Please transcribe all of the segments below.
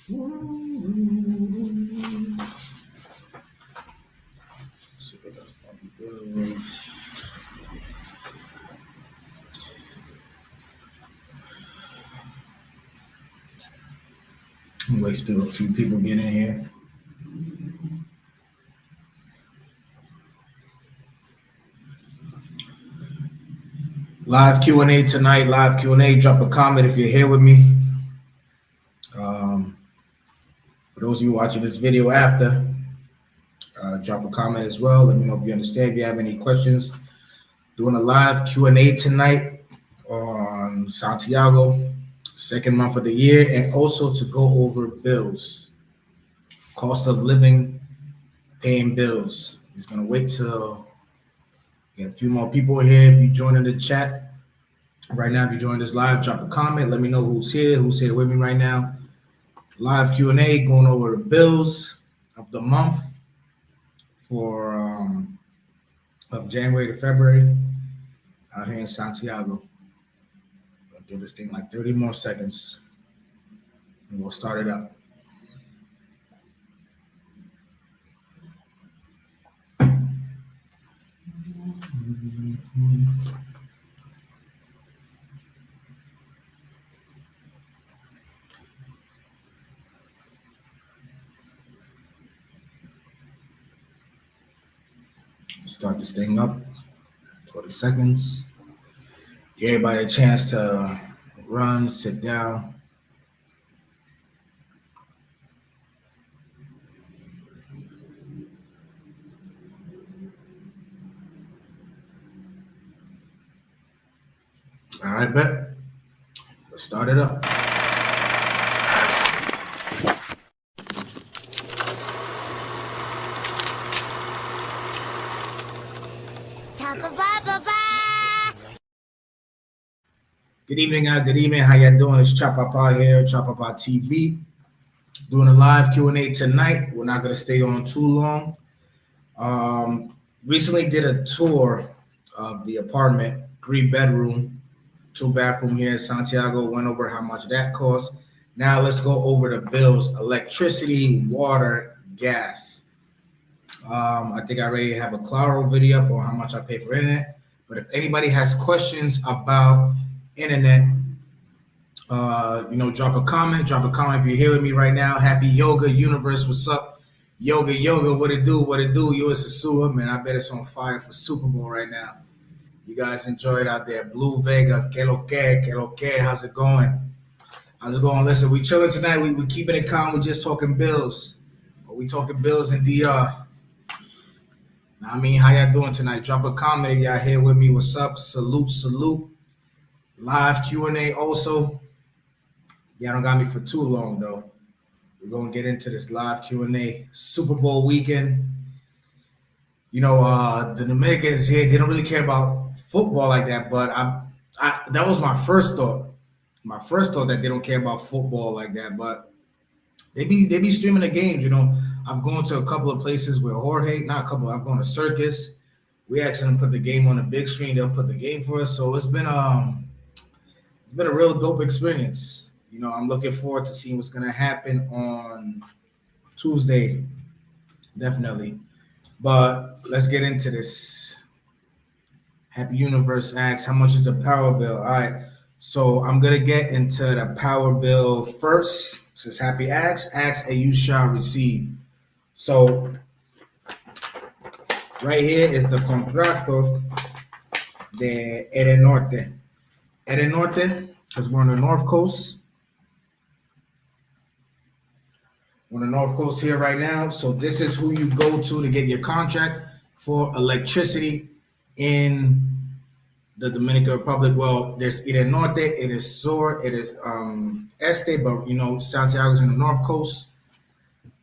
See if I got my bills. Wait till a few people get in here. Live Q&A tonight. Live Q&A. Drop a comment if you're here with me. For those of you watching this video after, drop a comment as well. Let me know if you understand. If you have any questions, doing a live Q&A tonight on Santiago, second month of the year, and also to go over bills, cost of living, paying bills. Just gonna wait till get a few more people here. If you join in the chat right now, if you join this live, drop a comment. Let me know who's here with me right now. Live Q&A going over the bills of the month for of January to February out here in Santiago. I'll give this thing like 30 more seconds and we'll start it up. Start this thing up. 40 seconds. Give everybody a chance to run, sit down. All right, bet. Let's start it up. Good evening, Good evening. How y'all doing? It's Chapapa here, Chapapa TV. Doing a live Q&A tonight. We're not going to stay on too long. Recently did a tour of the apartment, 3-bedroom, 2-bathroom here in Santiago. Went over how much that cost. Now let's go over the bills: electricity, water, gas. I think I already have a Claro video up on how much I pay for internet. But if anybody has questions about internet, drop a comment. If you're here with me right now. Happy Yoga Universe, what's up? Yoga, what it do? US Asua, man, I bet it's on fire for Super Bowl right now. You guys enjoy it out there. Blue Vega, que lo que, how's it going? Listen, we chilling tonight. We keeping it calm. We just talking bills. We talking bills in DR. I mean, how y'all doing tonight? Drop a comment if y'all here with me. What's up? Salute. Live Q&A also. Y'all don't got me for too long though. We're gonna get into this live Q&A. Super Bowl weekend. The Dominicans here, they don't really care about football like that, but that was my first thought. My first thought that they don't care about football like that, but they be streaming the games. I've gone to a couple of places where I've gone to Circus. We actually put the game on the big screen. They'll put the game for us. So it's been a real dope experience. I'm looking forward to seeing what's gonna happen on Tuesday, definitely. But let's get into this. Happy Universe asks, how much is the power bill? All right, so I'm gonna get into the power bill first. Since Happy asks, and you shall receive. So right here is the contrato de Erenorte. Erenorte, because we're on the North Coast. We're on the North Coast here right now. So this is who you go to get your contract for electricity in the Dominican Republic. Well, there's Erenorte, it is Sur, it is Este, but Santiago's in the North Coast.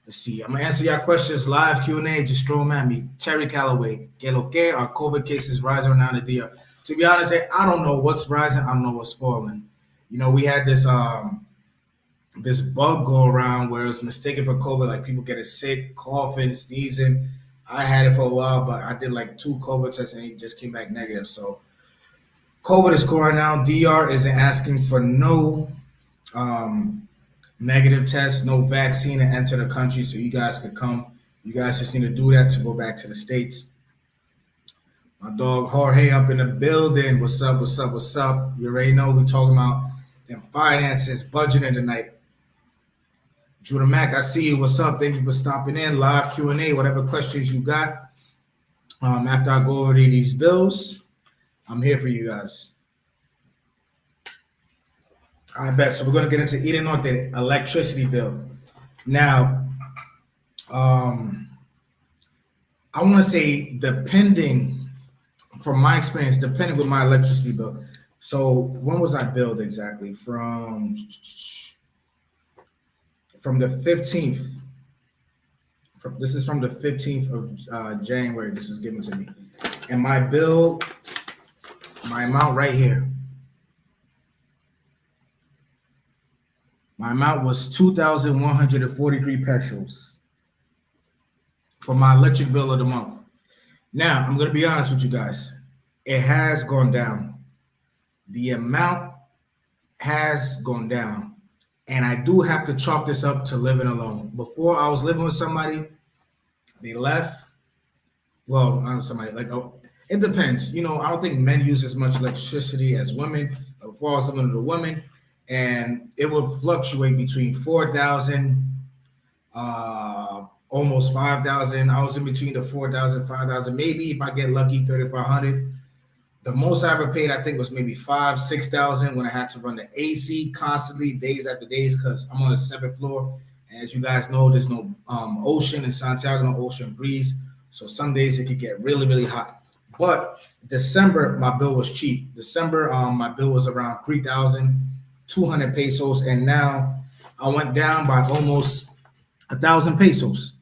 Let's see. I'm gonna answer your questions live Q&A. Just throw them at me. Terry Calloway, que lo que are COVID cases rising around the DR? To be honest, I don't know what's rising. I don't know what's falling. We had this this bug go around where it was mistaken for COVID, like people getting sick, coughing, sneezing. I had it for a while, but I did like 2 COVID tests and it just came back negative. So COVID is cool right now. DR isn't asking for no Negative test, no vaccine to enter the country, so you guys could come. You guys just need to do that to go back to the States. My dog Jorge up in the building. What's up? What's up? What's up? You already know we talking about them finances, budgeting tonight. Judah Mac, I see you. What's up? Thank you for stopping in. Live Q&A, whatever questions you got. After I go over these bills, I'm here for you guys. I bet. So we're going to get into Eden Norte electricity bill. Now, I want to say depending, from my experience, depending with my electricity bill. So when was I billed exactly? From the 15th. This is from the 15th of January. This was given to me. And my bill, my amount right here. My amount was 2,143 pesos for my electric bill of the month. Now, I'm going to be honest with you guys. It has gone down. The amount has gone down. And I do have to chalk this up to living alone. Before I was living with somebody, they left. Well, not somebody, like, it depends. You know, I don't think men use as much electricity as women. Before I was living with a woman, and it would fluctuate between 4,000, almost 5,000. I was in between the 4,000, 5,000. Maybe if I get lucky, 3,500. The most I ever paid, I think, was maybe 5,000, 6,000 when I had to run the AC constantly, days after days, because I'm on the 7th floor. And as you guys know, there's no ocean in Santiago, no ocean breeze. So some days it could get really, really hot. But December, my bill was cheap. December, my bill was around 3,200 pesos. And now I went down by almost 1,000 pesos.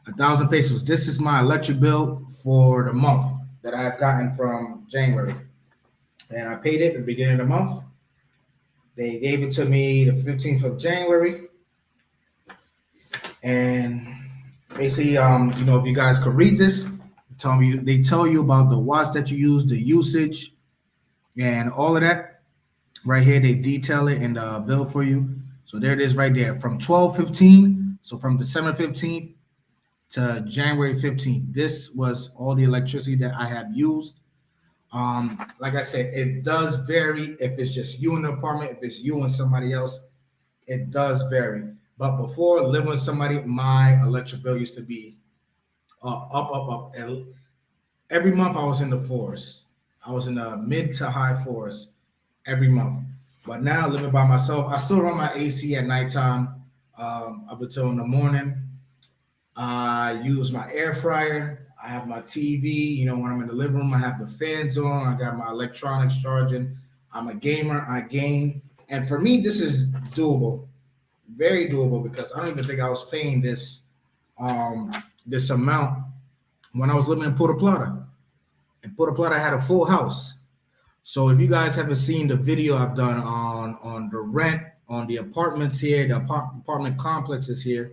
1,000 pesos. This is my electric bill for the month that I've gotten from January. And I paid it at the beginning of the month. They gave it to me the 15th of January. And basically, you know, if you guys could read this, they tell you about the watts that you use, the usage, and all of that. Right here, they detail it in the bill for you. So there it is right there. From 12/15, so from December 15th to January 15th. This was all the electricity that I have used. Like I said, it does vary if it's just you in the apartment, if it's you and somebody else, it does vary. But before living with somebody, my electric bill used to be up. And every month I was in the fours. I was in the mid to high fours every month. But now living by myself, I still run my AC at nighttime up until in the morning. I use my air fryer. I have my TV. You know, when I'm in the living room, I have the fans on. I got my electronics charging. I'm a gamer. I game. And for me, this is doable. Very doable, because I don't even think I was paying this this amount when I was living in Puerto Plata. In Puerto Plata, I had a full house. So if you guys haven't seen the video I've done on the rent, on the apartments here, the apartment complexes here,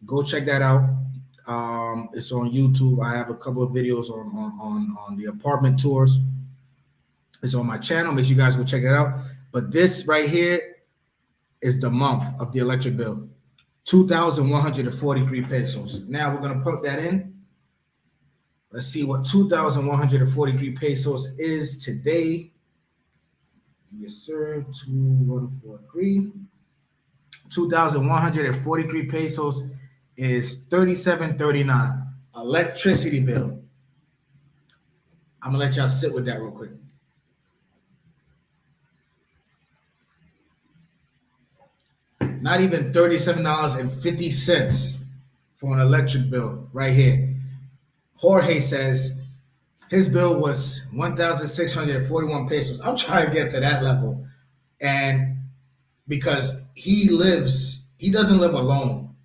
go check that out. It's on YouTube. I have a couple of videos on the apartment tours. It's on my channel. Make sure you guys go check it out. But this right here is the month of the electric bill, 2,143 pesos. Now we're gonna put that in. Let's see what 2,143 pesos is today. Yes, sir. 2,143. 2,143 pesos is 37.39. Electricity bill. I'm gonna let y'all sit with that real quick. Not even $37.50 for an electric bill right here. Jorge says his bill was 1,641 pesos. I'm trying to get to that level. And because he doesn't live alone.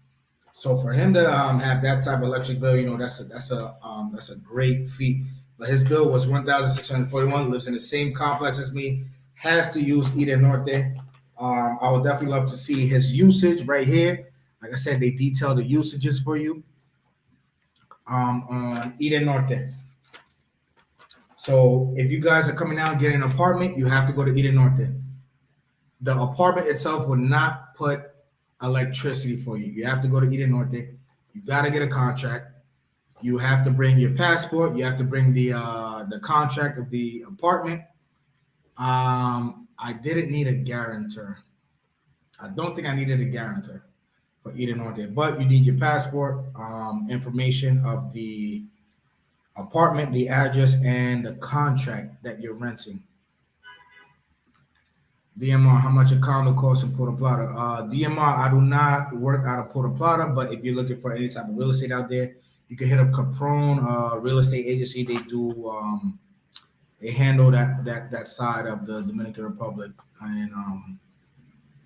So for him to have that type of electric bill, you know, that's a great feat. But his bill was 1,641, lives in the same complex as me, has to use Eden Norte. I would definitely love to see his usage right here. Like I said, they detail the usages for you on Eden Norte. So if you guys are coming out and getting an apartment, you have to go to Eden Norte. the apartment itself will not put electricity for you. You have to go to Eden Norte. You got to get a contract. You have to bring your passport. You have to bring the contract of the apartment. I didn't need a guarantor. I don't think I needed a guarantor for Eden Norte, but you need your passport, information of the apartment, the address, and the contract that you're renting. DMR, how much a condo costs in Puerto Plata? DMR, I do not work out of Puerto Plata, but if you're looking for any type of real estate out there, you can hit up Capron Real Estate Agency. They do they handle that side of the Dominican Republic and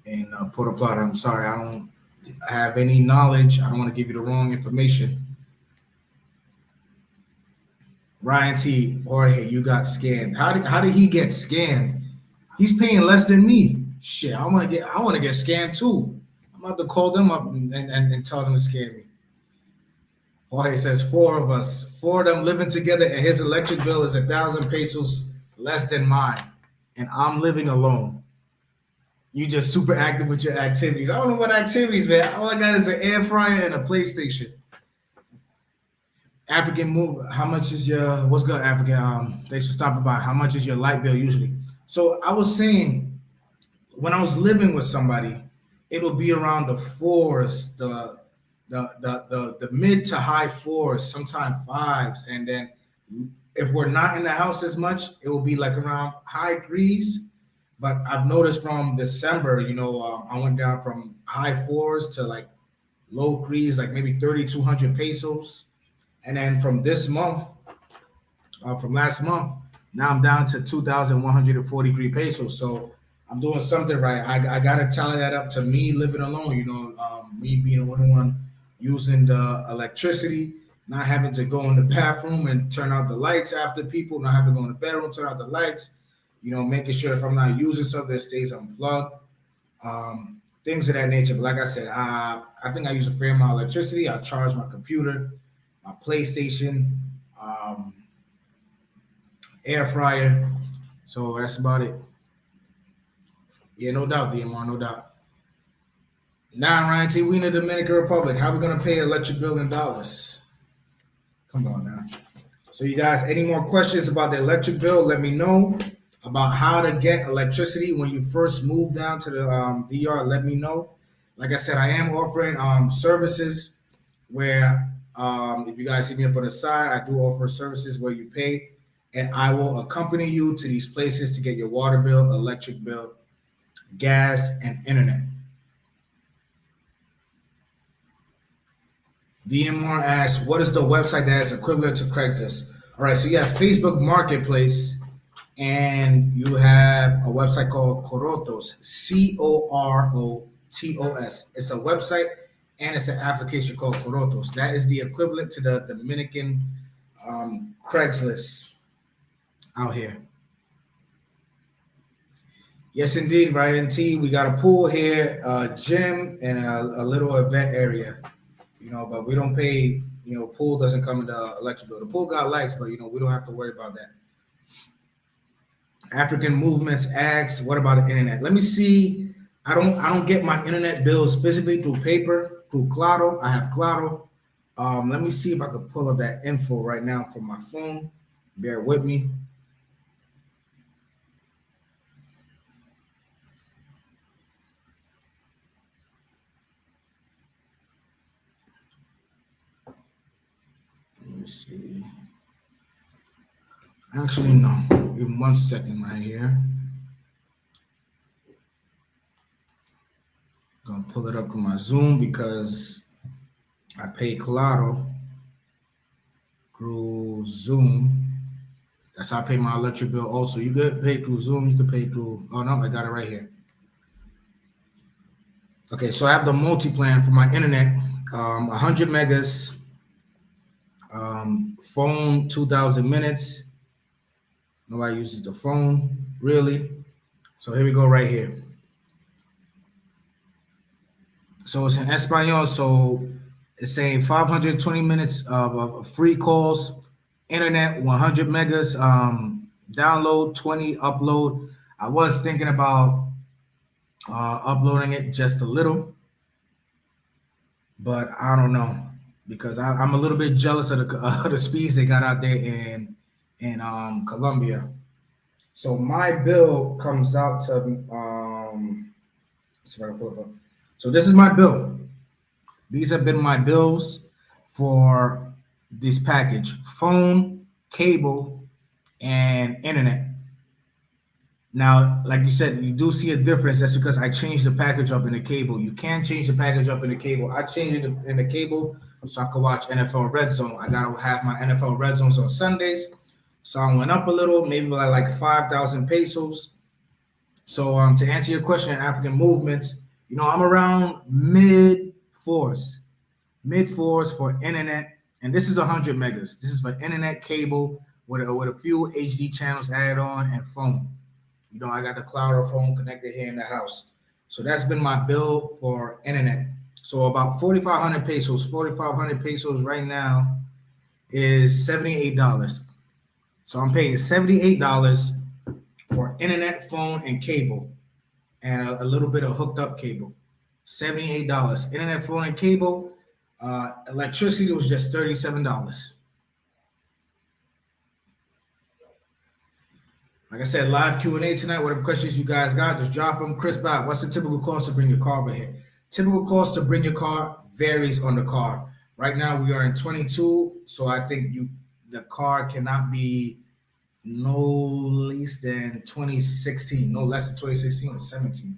in Puerto Plata. I'm sorry, I don't have any knowledge. I don't want to give you the wrong information. Ryan T. Jorge, you got scammed. How did he get scammed? He's paying less than me. Shit, I want to get scammed too. I'm about to call them up and tell them to scam me. Jorge says 4 of us, 4 of them living together, and his electric bill is 1,000 pesos less than mine, and I'm living alone. You just super active with your activities. I don't know what activities, man. All I got is an air fryer and a PlayStation. African move. How much is your? What's good, African? Thanks for stopping by. How much is your light bill usually? So I was saying, when I was living with somebody, it would be around the 4s, the mid to high 4s, sometimes 5s, and then if we're not in the house as much, it will be like around high 3s. But I've noticed from December, I went down from high 4s to like low 3s, like maybe 3,200 pesos. And then from this month, from last month, now I'm down to 2,143 pesos. So I'm doing something right. I got to tally that up to me living alone, me being the only one using the electricity, not having to go in the bathroom and turn out the lights after people, not having to go in the bedroom, turn out the lights, making sure if I'm not using something, it stays unplugged, things of that nature. But like I said, I think I use a fair amount of electricity. I charge my computer, my PlayStation, air fryer. So that's about it. Yeah, no doubt, DMR, no doubt. Now, Ryan T, we in the Dominican Republic. How are we going to pay electric bill in dollars? Come on now. So you guys, any more questions about the electric bill, let me know. About how to get electricity when you first move down to the DR, let me know. Like I said, I am offering services where if you guys see me up on the side, I do offer services where you pay, and I will accompany you to these places to get your water bill, electric bill, gas, and internet. DMR asks, what is the website that is equivalent to Craigslist? All right, so you have Facebook Marketplace, and you have a website called Corotos, Corotos. It's a website, and it's an application called Corotos. That is the equivalent to the Dominican Craigslist out here. Yes, indeed, Ryan T. We got a pool here, a gym, and a little event area. But we don't pay. Pool doesn't come in the electric bill. The pool got lights, but we don't have to worry about that. African Movements asks, what about the internet? Let me see. I don't get my internet bills physically through paper, through Claro. I have Claro. Let me see if I could pull up that info right now from my phone. Bear with me. Let me see. Actually, no. Give me 1 second right here. Gonna pull it up on my Zoom because I pay Claro through Zoom. That's how I pay my electric bill also. You could pay through Zoom, you could pay through, oh no, I got it right here. Okay, so I have the multi-plan for my internet, 100 megas, phone 2,000 minutes. Nobody uses the phone, really. So here we go right here. So it's in Espanol, so it's saying 520 minutes of free calls, internet, 100 megas, download, 20, upload. I was thinking about uploading it just a little, but I don't know because I'm a little bit jealous of the speeds they got out there in Colombia. So my bill comes out to let's see if I can pull it up. So this is my bill. These have been my bills for this package: phone, cable, and internet. Now, like you said, you do see a difference. That's because I changed the package up in the cable. You can change the package up in the cable. I changed it in the cable so I could watch NFL Red Zone. I gotta have my NFL Red Zones on Sundays. So I went up a little, maybe by like 5,000 pesos. So to answer your question, African movements, I'm around mid fours for internet, and this is 100 megas. This is for internet, cable with a few HD channels added on, and phone. I got the cloud or phone connected here in the house. So that's been my bill for internet. So about 4,500 pesos. 4,500 pesos right now is $78. So I'm paying $78 for internet, phone, and cable, and a little bit of hooked up cable. $78. Internet, phone, and cable. Electricity was just $37. Like I said, live Q&A tonight. Whatever questions you guys got, just drop them. Chris Bob, what's the typical cost to bring your car over here? Typical cost to bring your car varies on the car. Right now we are in 22, so I think the car cannot be no less than 2016, no less than 2016 or 17.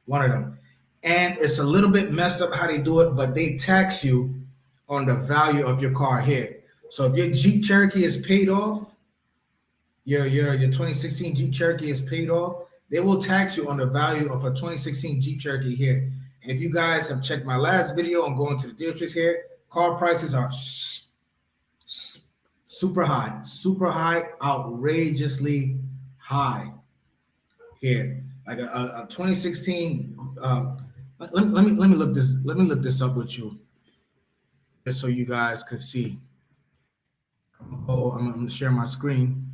One of them. And it's a little bit messed up how they do it, but they tax you on the value of your car here. So if your Jeep Cherokee is paid off, your 2016 Jeep Cherokee is paid off, they will tax you on the value of a 2016 Jeep Cherokee here. And if you guys have checked my last video on going to the dealerships here, car prices are super high, outrageously high here. Like a 2016. Let me look this up with you, just so you guys could see. I'm gonna share my screen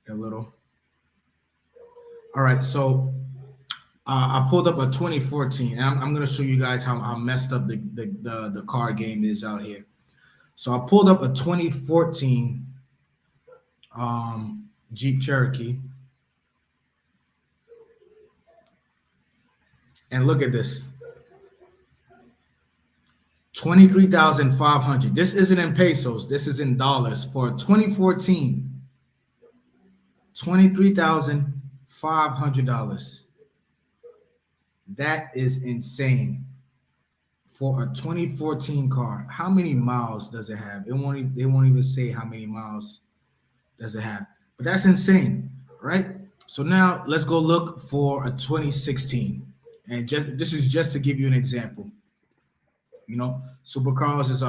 a little. All right, so I pulled up a 2014, and I'm gonna show you guys how messed up the car game is out here. So I pulled up a 2014 Jeep Cherokee, and look at this. 23,500. This isn't in pesos. This is in dollars for a 2014. $23,500. That is insane for a 2014 car. How many miles does it have? They won't even say how many miles does it have. But that's insane, right? So now let's go look for a 2016. And this is just to give you an example. Supercars is a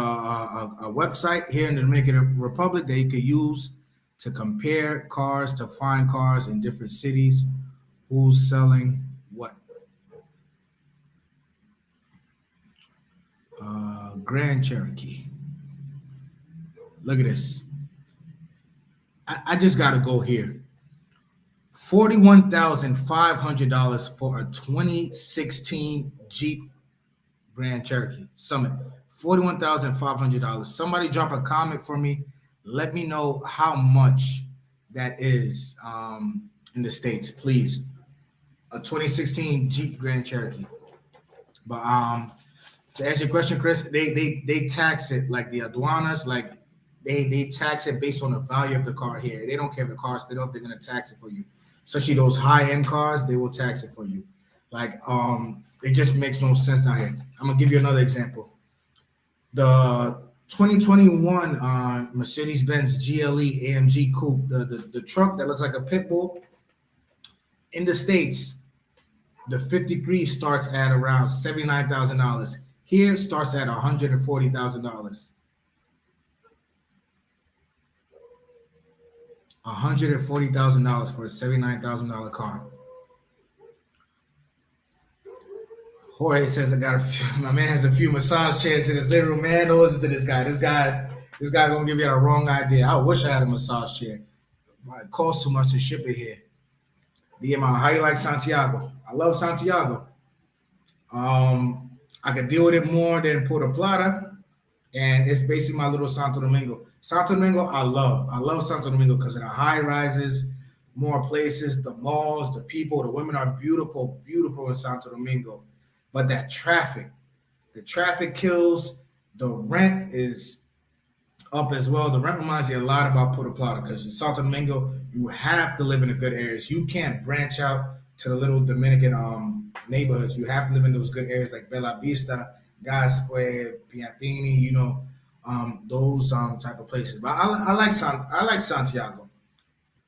website here in the Dominican Republic that you could use to compare cars, to find cars in different cities, who's selling what. Grand Cherokee. Look at this. I just got to go here. $41,500 for a 2016 Jeep Grand Cherokee Summit. $41,500. Somebody drop a comment for me. Let me know how much that is in the States, please. A 2016 Jeep Grand Cherokee. But to answer your question, Chris, they tax it like the aduanas, like they tax it based on the value of the car here. They don't care if the car's split up, they're gonna tax it for you. Especially those high-end cars, they will tax it for you. Like it just makes no sense down here. I'm gonna give you another example. The 2021 Mercedes-Benz GLE AMG Coupe, the truck that looks like a pit bull. In the States, the 53 starts at around $79,000. Here starts at $140,000. $140,000 for a $79,000 car. Jorge says, my man has a few massage chairs in his living room. Man, don't listen to this guy. This guy gonna give you the wrong idea. I wish I had a massage chair. It costs too much to ship it here. DM, how you like Santiago? I love Santiago. I could deal with it more than Puerto Plata, and it's basically my little Santo Domingo. Santo Domingo, I love. I love Santo Domingo because of the high rises, more places, the malls, the people, the women are beautiful, beautiful in Santo Domingo. But that traffic, the traffic kills. The rent is up as well. The rent reminds you a lot about Puerto Plata because in Santo Domingo, you have to live in the good areas. You can't branch out to the little Dominican neighborhoods. You have to live in those good areas like Bella Vista, Gasque, Piantini, those type of places. But I like Santiago.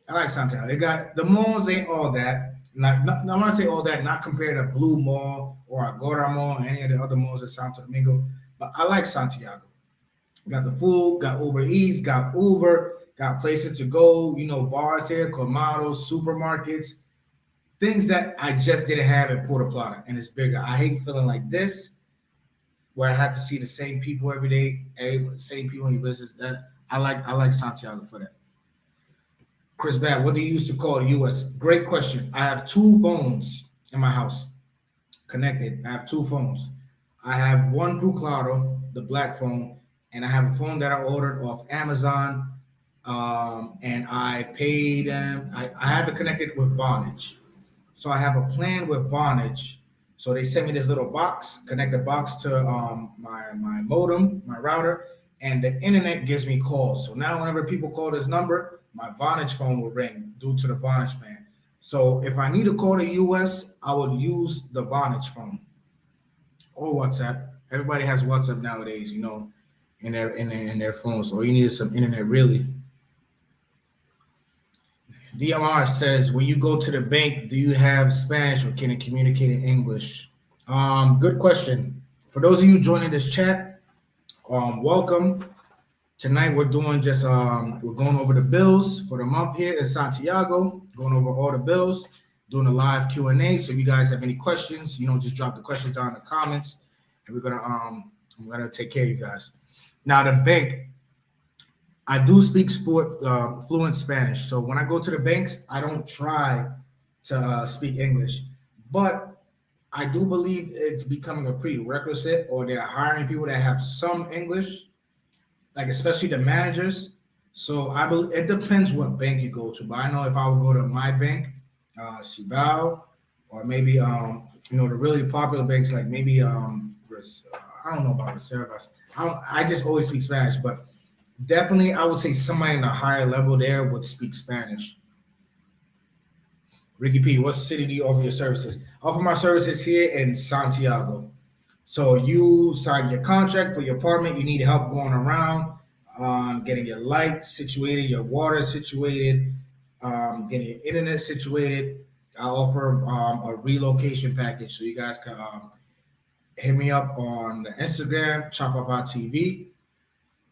I like Santiago. They got the malls ain't all that. I want to say all that, not compared to Blue Mall or Agora Mall or any of the other malls in Santo Domingo. But I like Santiago. Got the food, got Uber Eats, got Uber, got places to go, bars here, colmados, supermarkets, things that I just didn't have in Puerto Plata, and it's bigger. I hate feeling like this, where I have to see the same people every day, same people in your business. That I like Santiago for that. Chris Bad, what do you use to call the US? Great question. I have two phones in my house connected. I have two phones. I have one Blue Claro, the black phone, and I have a phone that I ordered off Amazon, and I paid them. I have it connected with Vonage. So I have a plan with Vonage. So they sent me this little box, connect the box to my modem, my router, and the internet gives me calls. So now whenever people call this number, my Vonage phone will ring due to the Vonage plan. So if I need to call the US, I would use the Vonage phone or WhatsApp. Everybody has WhatsApp nowadays, in their phones. All you need is some internet, really. DMR says, when you go to the bank, do you have Spanish or can it communicate in English? Good question. For those of you joining this chat, welcome. Tonight we're doing we're going over the bills for the month here in Santiago, going over all the bills, doing a live Q&A. So if you guys have any questions, just drop the questions down in the comments, and I'm gonna take care of you guys. Now the bank, I do speak fluent Spanish. So when I go to the banks, I don't try to speak English, but I do believe it's becoming a prerequisite, or they're hiring people that have some English, like especially the managers. So I believe it depends what bank you go to. But I know if I would go to my bank, Cibao, or maybe the really popular banks like maybe I don't know about Reservas. I just always speak Spanish, but definitely I would say somebody in a higher level there would speak Spanish. Ricky P, what city do you offer your services? I offer my services here in Santiago. So you sign your contract for your apartment. You need help going around, getting your lights situated, your water situated, getting your internet situated. I offer a relocation package. So you guys can hit me up on the Instagram, Chapapa TV,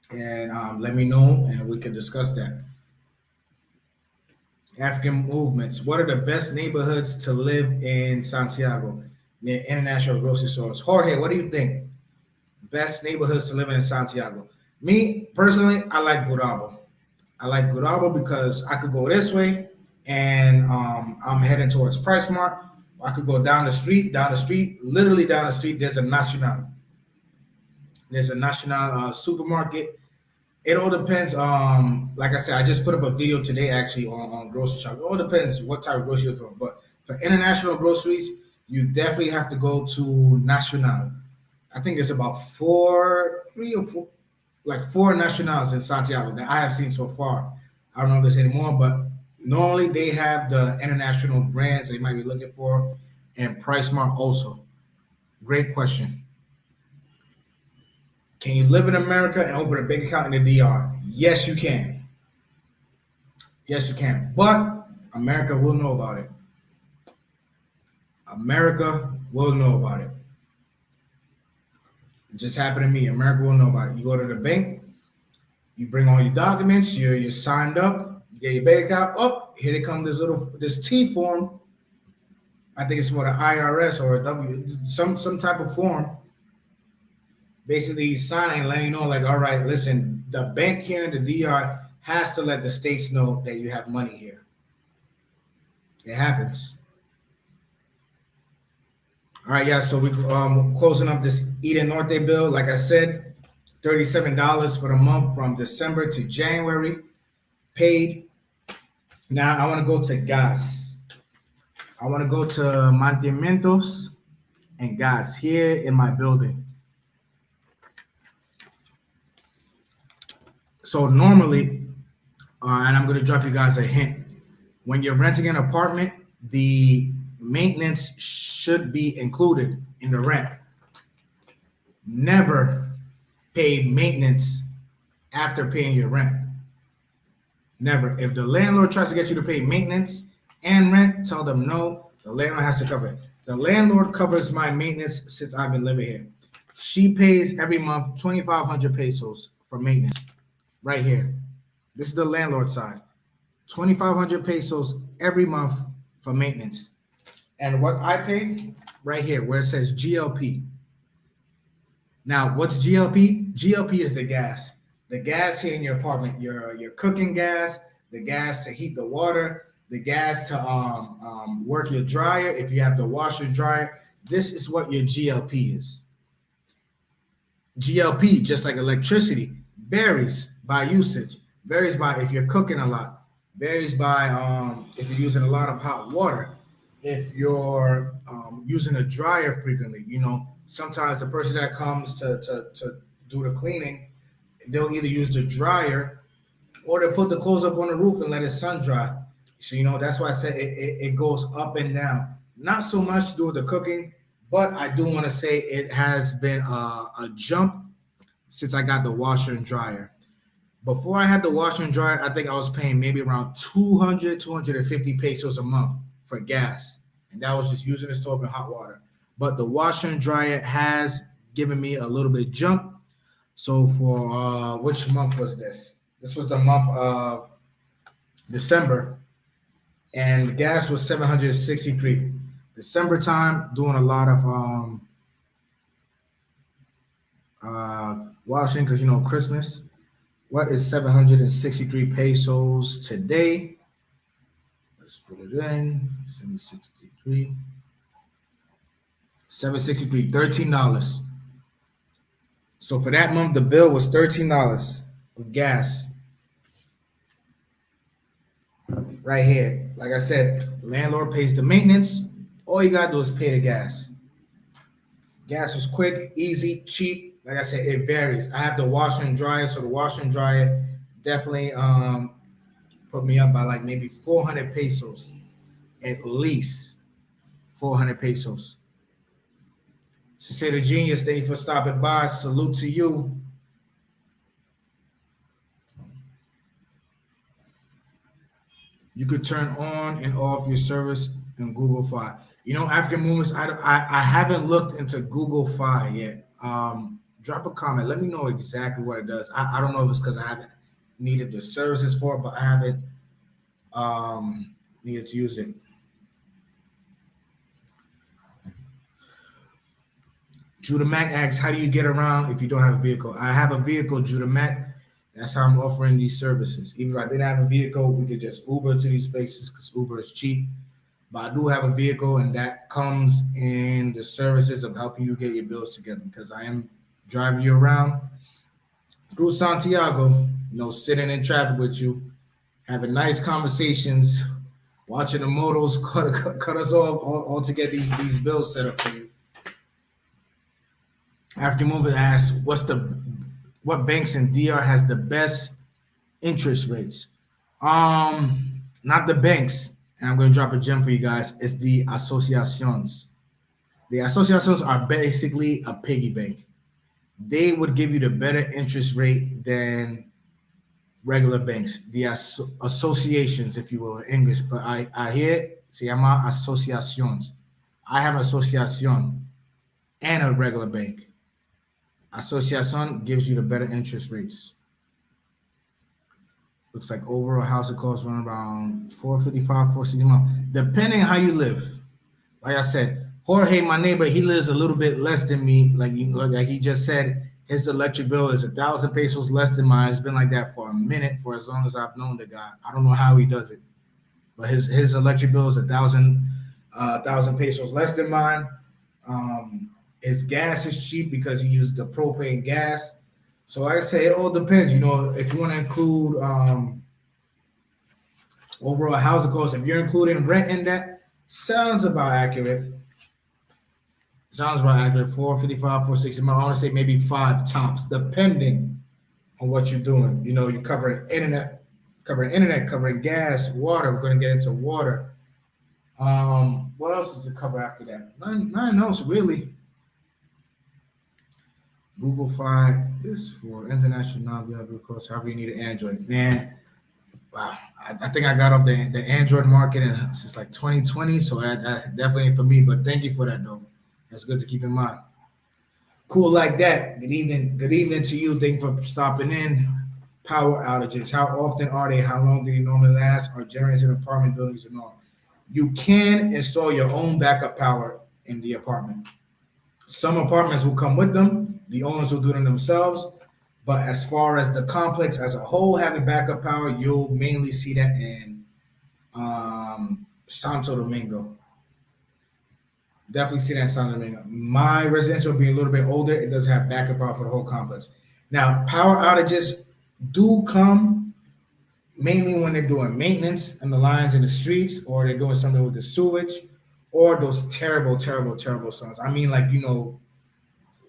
and let me know, and we can discuss that. African movements. What are the best neighborhoods to live in Santiago near international grocery stores? Jorge, what do you think? Best neighborhoods to live in Santiago. Me personally, I like Gurabo. I like Gurabo because I could go this way, and I'm heading towards Price Mart. I could go down the street, literally down the street. There's a Nacional. There's a Nacional supermarket. It all depends. Like I said, I just put up a video today actually on grocery shop. It all depends what type of grocery you're looking for. But for international groceries, you definitely have to go to Nacional. I think there's about four Nationals in Santiago that I have seen so far. I don't know if there's any more, but normally they have the international brands that you might be looking for, and Price Mart also. Great question. Can you live in America and open a bank account in the DR? Yes, you can. Yes, you can. But America will know about it. America will know about it. It just happened to me. America will know about it. You go to the bank, you bring all your documents, you're signed up, you get your bank account. Oh, here they come this T form. I think it's for the IRS or a W, some type of form. Basically signing, letting you know, like, all right, listen, the bank here in the DR has to let the states know that you have money here. It happens. All right, yeah. So we closing up this Eden Norte bill. Like I said, $37 for the month from December to January paid. Now I want to go to gas. I want to go to mantenimientos and gas here in my building. So normally, and I'm going to drop you guys a hint. When you're renting an apartment, the maintenance should be included in the rent. Never pay maintenance after paying your rent. Never. If the landlord tries to get you to pay maintenance and rent, tell them no. The landlord has to cover it. The landlord covers my maintenance since I've been living here. She pays every month 2,500 pesos for maintenance. Right here. This is the landlord side. 2,500 pesos every month for maintenance. And what I pay right here, where it says GLP. Now, what's GLP? GLP is the gas. The gas here in your apartment, your cooking gas, the gas to heat the water, the gas to work your dryer. If you have the washer dryer, this is what your GLP is. GLP, just like electricity, varies by usage, varies by if you're cooking a lot, varies by if you're using a lot of hot water, if you're using a dryer frequently. You know, sometimes the person that comes to do the cleaning, they'll either use the dryer or they'll put the clothes up on the roof and let it sun dry. So, you know, that's why I said it goes up and down. Not so much to do with the cooking, but I do want to say it has been a jump since I got the washer and dryer. Before I had the washer and dryer, I think I was paying maybe around 250 pesos a month for gas. And that was just using the stove and hot water. But the washer and dryer has given me a little bit jump. So for which month was this? This was the month of December. And the gas was 763. December time, doing a lot of washing because, you know, Christmas. What is 763 pesos today? Let's put it in. 763. $13. So for that month, the bill was $13 of gas. Right here. Like I said, landlord pays the maintenance. All you gotta do is pay the gas. Gas was quick, easy, cheap. Like I said, it varies. I have the washer and dryer, so the washer and dryer definitely put me up by like maybe 400 pesos, at least 400 pesos. So say the genius, thank you for stopping by. Salute to you. You could turn on and off your service in Google Fi. You know, African movements, I haven't looked into Google Fi yet. Drop a comment. Let me know exactly what it does. I don't know if it's because I haven't needed the services for it, but I haven't needed to use it. Judah Mac asks, how do you get around if you don't have a vehicle? I have a vehicle, Judah Mac. That's how I'm offering these services. Even if I didn't have a vehicle, we could just Uber to these places because Uber is cheap. But I do have a vehicle, and that comes in the services of helping you get your bills together because I am driving you around through Santiago, you know, sitting in traffic with you, having nice conversations, watching the motos cut us off all to get these bills set up for you. After moving, asks, what banks in DR has the best interest rates? Not the banks, and I'm going to drop a gem for you guys. It's the asociaciones. The asociaciones are basically a piggy bank. They would give you the better interest rate than regular banks. The associations, if you will, in English. But I hear it, se llama asociaciones. I have an asociación and a regular bank. Asociación gives you the better interest rates. Looks like overall housing costs run around 455, 460, depending how you live. Like I said, Jorge, my neighbor, he lives a little bit less than me. Like he just said, his electric bill is 1,000 pesos less than mine. It's been like that for a minute, for as long as I've known the guy. I don't know how he does it, but his electric bill is 1,000 pesos less than mine. His gas is cheap because he used the propane gas. So like I say, it all depends. If you want to include overall housing costs, if you're including rent in that, sounds about accurate. Sounds about accurate. 455, 460. I want to say maybe five tops, depending on what you're doing. You're covering gas, water. We're going to get into water. What else is to cover after that? Nothing else really. Google Fi is for international non-viable course. However, you need an Android. Man, wow. I think I got off the Android market since like 2020, so that definitely ain't for me. But thank you for that, though. That's good to keep in mind. Cool like that. Good evening. Good evening to you. Thank you for stopping in. Power outages. How often are they? How long do they normally last? Are generators in apartment buildings and all? You can install your own backup power in the apartment. Some apartments will come with them. The owners will do them themselves. But as far as the complex as a whole having backup power, you'll mainly see that in Santo Domingo. Definitely see that in Santo Domingo. My residential being a little bit older, it does have backup power for the whole complex. Now, power outages do come mainly when they're doing maintenance on the lines in the streets, or they're doing something with the sewage, or those terrible, terrible, terrible storms. I mean, like,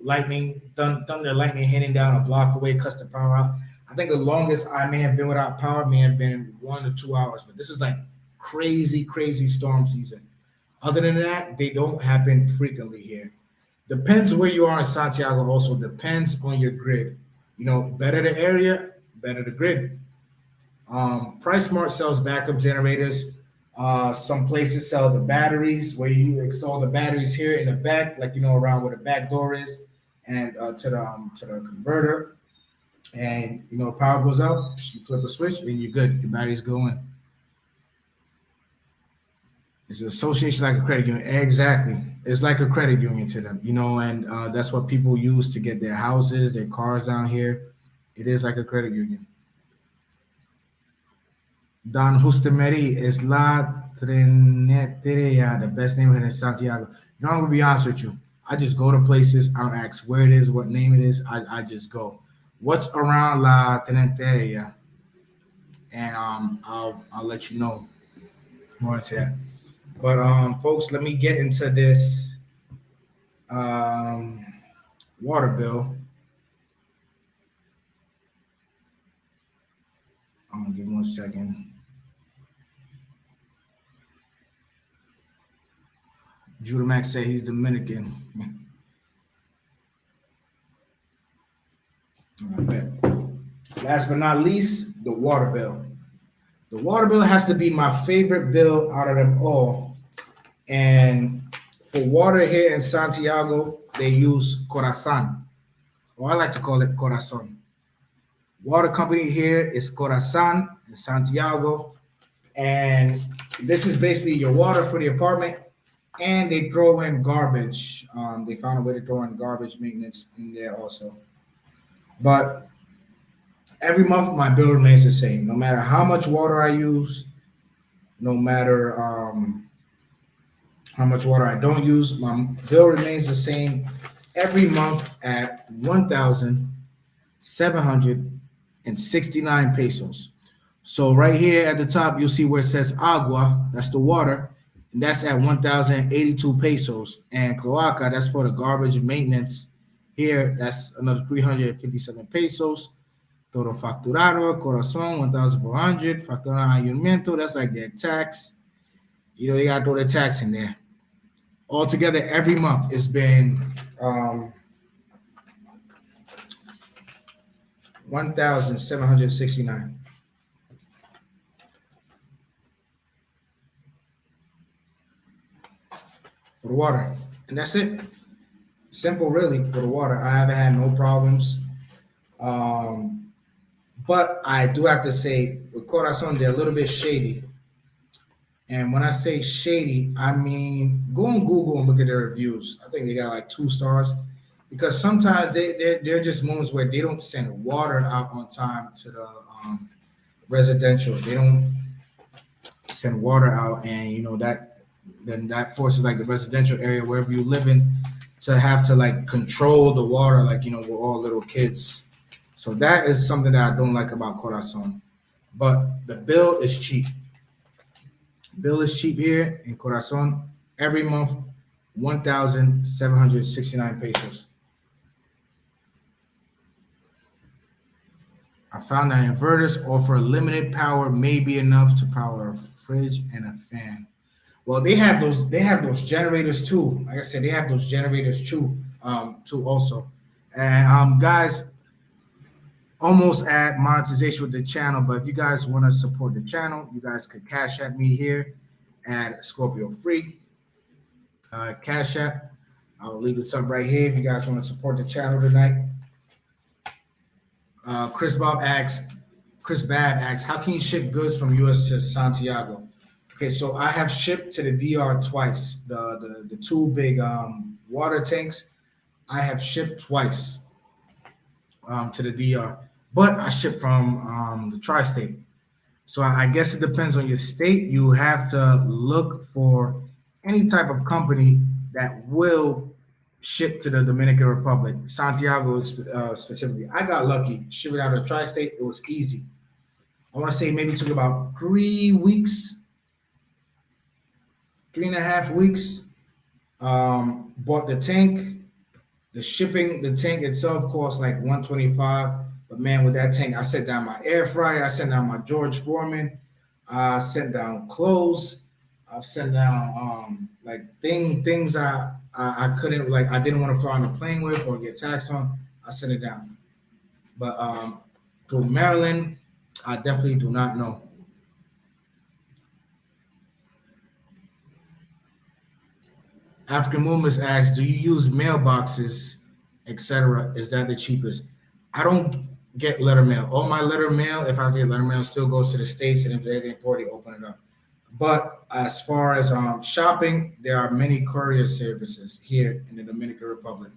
lightning, thunder, lightning hitting down a block away, cuts the power out. I think the longest I may have been without power may have been 1 to 2 hours, but this is like crazy, crazy storm season. Other than that, they don't happen frequently here. Depends where you are in Santiago. Also depends on your grid. Better the area, better the grid. PriceSmart sells backup generators. Some places sell the batteries, where you install the batteries here in the back, like around where the back door is, and to the converter. And power goes out, you flip a switch, and you're good. Your battery's going. It's an association like a credit union. Exactly. It's like a credit union to them, and that's what people use to get their houses, their cars down here. It is like a credit union. Don Justemeri is La Trineteria, the best neighborhood in Santiago. I'm going to be honest with you. I just go to places. I don't ask where it is, what name it is. I just go. What's around La Trineteria? And I'll let you know more into that. But folks, let me get into this water bill. I'm gonna give 1 second. Judah Max said he's Dominican. I bet. Last but not least, the water bill. The water bill has to be my favorite bill out of them all. And for water here in Santiago, they use Corazon, or I like to call it Corazon. Water company here is Corazon in Santiago. And this is basically your water for the apartment. And they throw in garbage. They found a way to throw in garbage maintenance in there also. But every month, my bill remains the same. No matter how much water I use, no matter how much water I don't use, my bill remains the same every month at 1,769 pesos. So right here at the top, you'll see where it says agua, that's the water, and that's at 1,082 pesos. And cloaca, that's for the garbage maintenance. Here, that's another 357 pesos. Todo facturado, corazón, 1,400. Facturado ayuntamiento, that's like their tax. They got to throw the tax in there. Altogether, every month, it's been 1,769. For the water. And that's it. Simple, really, for the water. I haven't had no problems. But I do have to say, with Corazon, they're a little bit shady. And when I say shady, I mean, go on Google and look at their reviews. I think they got like 2 stars. Because sometimes there are just moments where they don't send water out on time to the residential. They don't send water out, and that then that forces like the residential area wherever you live in to have to like control the water, like we're all little kids. So that is something that I don't like about Corazon. But the bill is cheap. Bill is cheap here in Corazon every month, 1,769 pesos. I found that inverters offer limited power may be enough to power a fridge and a fan. Well, they have those. They have those generators too. Like I said, they have those generators too. Too also. And guys, almost at monetization with the channel. But if you guys want to support the channel, you guys could cash at me here at Scorpio Free. Cash app. I will leave it up right here if you guys want to support the channel tonight. Chris Bab asks, how can you ship goods from US to Santiago? Okay, so I have shipped to the DR twice. The two big water tanks, I have shipped twice to the DR, but I ship from the tri-state. So I guess it depends on your state. You have to look for any type of company that will ship to the Dominican Republic, Santiago specifically. I got lucky. Shipping out of the tri-state, it was easy. I want to say maybe took about 3 weeks, 3.5 weeks. Bought the tank. The tank itself cost like $125. But man, with that tank, I sent down my air fryer. I sent down my George Foreman. I sent down clothes. I've sent down like things I couldn't, like I didn't want to fly on a plane with or get taxed on. I sent it down. But to Maryland, I definitely do not know. African Movements asks, do you use mailboxes, etc.? Is that the cheapest? I don't get letter mail. All my letter mail, if I get letter mail, still goes to the States, and if they import it, open it up. But as far as shopping, there are many courier services here in the Dominican Republic.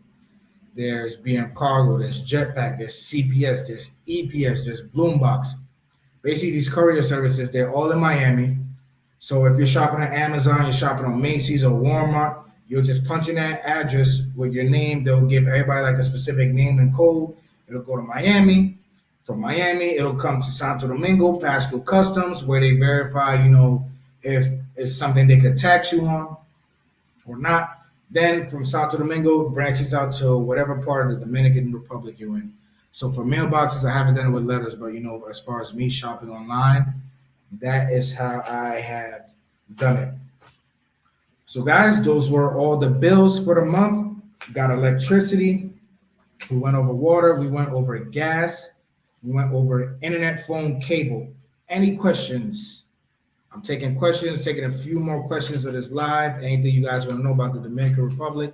There's BM Cargo, there's Jetpack, there's CPS, there's EPS, there's Bloombox. Basically, these courier services, they're all in Miami. So if you're shopping on Amazon, you're shopping on Macy's or Walmart, you'll just punch in that address with your name. They'll give everybody like a specific name and code. It'll go to Miami. From Miami, it'll come to Santo Domingo, pass through customs, where they verify, if it's something they could tax you on or not. Then from Santo Domingo, branches out to whatever part of the Dominican Republic you're in. So for mailboxes, I haven't done it with letters, but as far as me shopping online, that is how I have done it. So guys, those were all the bills for the month. Got electricity. We went over water. We went over gas. We went over internet, phone, cable. Any questions? I'm taking questions, taking a few more questions of this live. Anything you guys want to know about the Dominican Republic?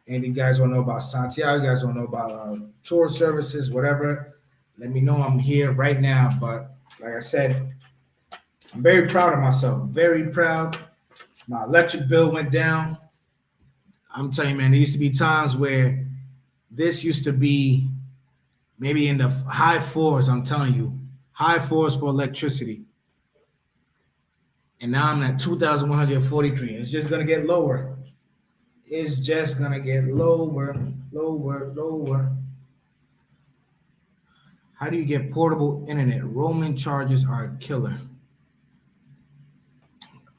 Anything you guys want to know about Santiago? You guys want to know about tour services, whatever? Let me know. I'm here right now. But like I said, I'm very proud of myself. Very proud. My electric bill went down. I'm telling you, man, there used to be times where this used to be maybe in the high fours. I'm telling you, high fours for electricity. And now I'm at 2,143. It's just going to get lower. It's just going to get lower, lower, lower. How do you get portable internet? Roaming charges are a killer.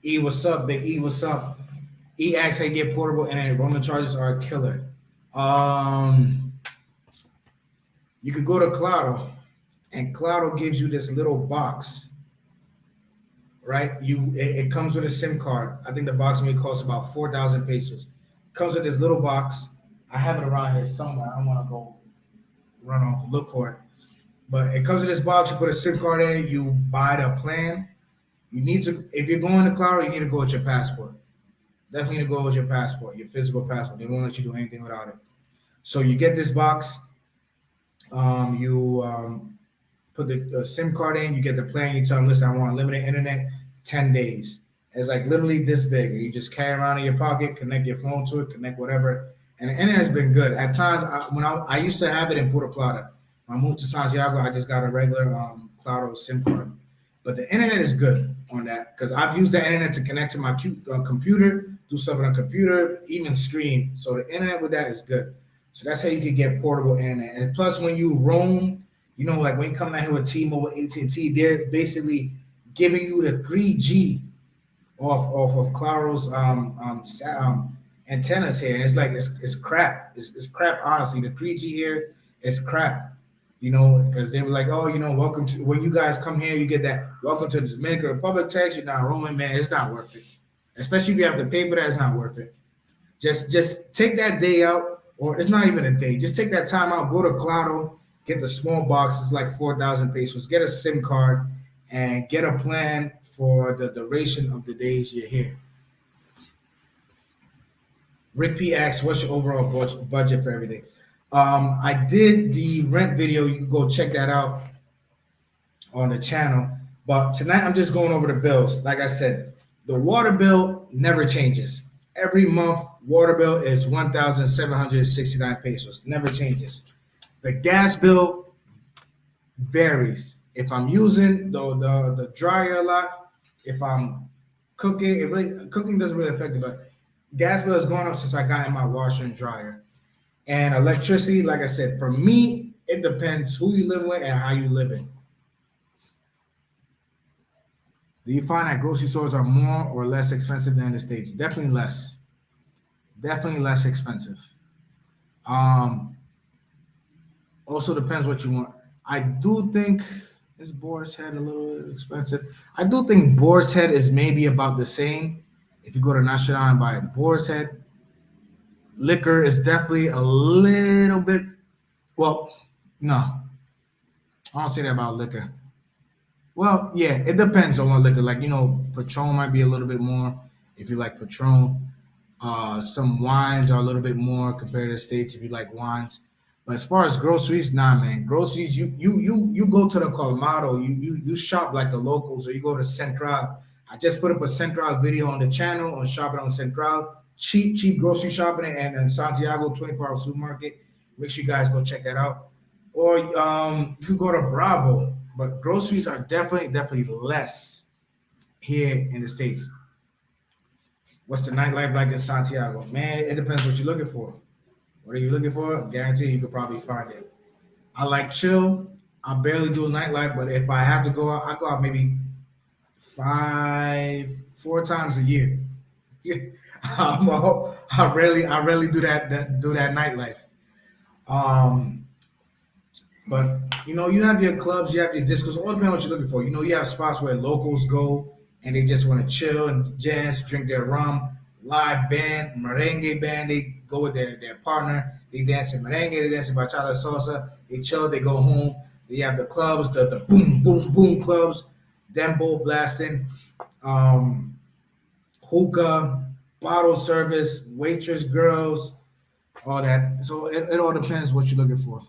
E, what's up? Big E, what's up? E asks how you get portable internet. Roaming charges are a killer. You could go to Claro, and Claro gives you this little box, right? It comes with a SIM card. I think the box may cost about 4,000 pesos. It comes with this little box. I have it around here somewhere. I don't want to go run off and look for it. But it comes with this box. You put a SIM card in. You buy the plan. You need to, if you're going to Claro, you need to go with your passport. Definitely need to go with your passport, your physical passport. They won't let you do anything without it. So you get this box. You put the SIM card in. You get the plan. You tell them, listen, I want unlimited internet, 10 days. It's like literally this big. You just carry around in your pocket, connect your phone to it, connect whatever. And the internet has been good. At times, I used to have it in Puerto Plata. When I moved to Santiago, I just got a regular Claro SIM card. But the internet is good on that because I've used the internet to connect to my computer, do stuff on a computer, even stream. So the internet with that is good. So that's how you can get portable internet. And plus, when you roam, like when you come down here with T-Mobile, AT&T, they're basically giving you the 3G off of Claro's antennas here. And it's like it's crap. It's crap. Honestly, the 3G here is crap. Because they were like, oh, welcome to, when you guys come here, you get that welcome to the Dominican Republic text. You're not roaming, man. It's not worth it. Especially if you have to pay for that, it's not worth it. Just take that day out, or it's not even a day. Just take that time out, go to Claro, get the small box. It's like 4,000 pesos. Get a SIM card and get a plan for the duration of the days you're here. Rick P asks, what's your overall budget for everything? I did the rent video. You can go check that out on the channel. But tonight I'm just going over the bills. Like I said, the water bill never changes. Every month, water bill is 1,769 pesos. Never changes. The gas bill varies. If I'm using the dryer a lot, if I'm cooking, cooking doesn't really affect it, but gas bill has gone up since I got in my washer and dryer. And electricity, like I said, for me, it depends who you live with and how you live in. Do you find that grocery stores are more or less expensive than the States? Definitely less. Definitely less expensive. Also depends what you want. I do think, is Boar's Head a little expensive? I do think Boar's Head is maybe about the same. If you go to National and buy Boar's Head, liquor is definitely a little bit, well, no. I don't say that about liquor. Well, yeah, it depends on what liquor. Like, Patron might be a little bit more if you like Patron. Some wines are a little bit more compared to the States if you like wines. But as far as groceries, nah, man. Groceries, you go to the Colmado, you shop like the locals, or you go to Central. I just put up a Central video on the channel on shopping on Central. Cheap grocery shopping and Santiago 24-hour supermarket. Make sure you guys go check that out. Or you go to Bravo. But groceries are definitely less here in the States. What's the nightlife like in Santiago? Man, it depends what you're looking for. What are you looking for? I guarantee you could probably find it. I like chill. I barely do nightlife, but if I have to go out, I go out maybe 4 times a year. I rarely do that nightlife. But you have your clubs, you have your discos. All depends on what you're looking for. You have spots where locals go and they just want to chill and dance, drink their rum. Live band, merengue band, they go with their partner. They dance in merengue, they dance in bachata, salsa. They chill, they go home. They have the clubs, the boom, boom, boom clubs, dembo blasting, hookah, bottle service, waitress girls, all that. So it all depends what you're looking for.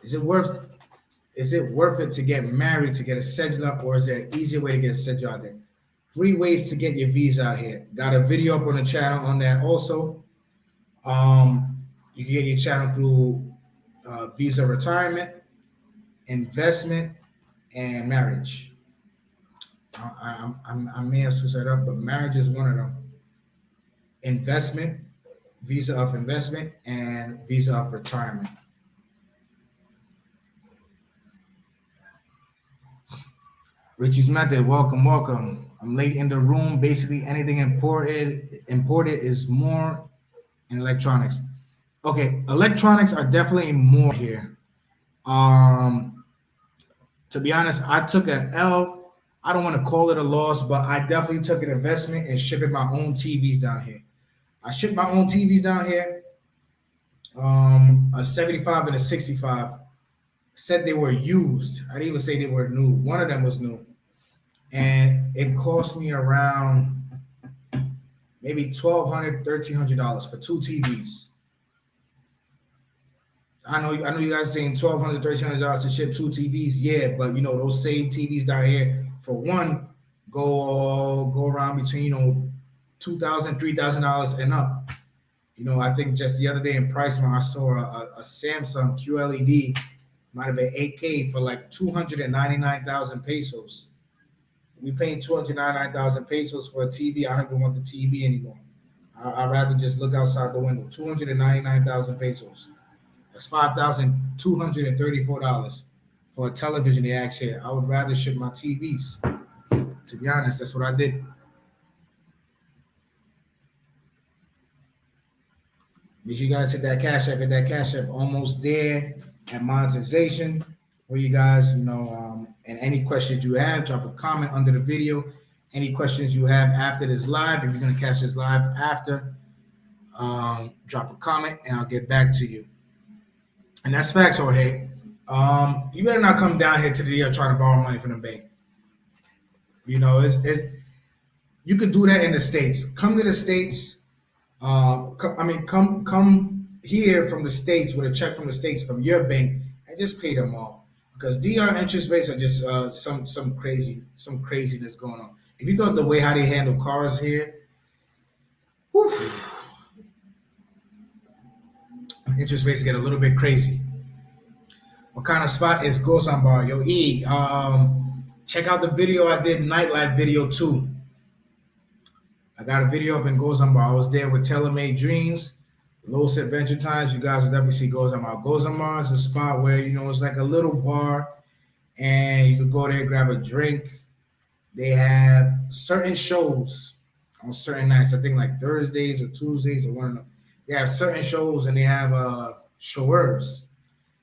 Is it worth it to get married to get a cedula, or is there an easier way to get a cedula out there? 3 ways to get your visa out here. Got a video up on the channel on that also. You can get your channel through visa retirement, investment, and marriage. I may have switched that up, but marriage is one of them. Investment, visa of investment, and visa of retirement. Richie's Method, welcome. I'm late in the room. Basically, anything imported is more in electronics. Okay, electronics are definitely more here. To be honest, I took an L. I don't want to call it a loss, but I definitely took an investment in shipping my own TVs down here. I shipped my own TVs down here, a 75 and a 65. Said they were used. I didn't even say they were new. One of them was new. And it cost me around maybe $1,200, $1,300 for 2 TVs. I know you guys are saying $1,200, $1,300 to ship 2 TVs. Yeah, but those same TVs down here for one go around between $2,000, $3,000 and up. I think just the other day in Pricemart I saw a Samsung QLED might have been 8K for like 299,000 pesos. We paying 299,000 pesos for a TV. I don't even want the TV anymore. I'd rather just look outside the window. 299,000 pesos. That's $5,234 for a television. They asked here. I would rather ship my TVs. To be honest, that's what I did. Make sure you guys hit that Cash App. Hit that Cash App. Almost there at monetization for you guys. And any questions you have, drop a comment under the video. Any questions you have after this live, if you're gonna catch this live after, drop a comment and I'll get back to you. And that's facts, Jorge. You better not come down here to the DL trying to borrow money from the bank. You could do that in the States. Come to the States. Come here from the States with a check from the States from your bank and just pay them off. Because DR interest rates are just some craziness going on. If you thought the way how they handle cars here, whew, interest rates get a little bit crazy. What kind of spot is Gozan Bar? Yo, E, check out the video I did, nightlife video 2. I got a video up in Gozan Bar. I was there with Tailor Made Dreams, Los Adventure Times. You guys will definitely see Gozan Bar. Gozan Bar is a spot where, it's like a little bar and you can go there, grab a drink. They have certain shows on certain nights. I think like Thursdays or Tuesdays or one of them. They have certain shows and they have showers.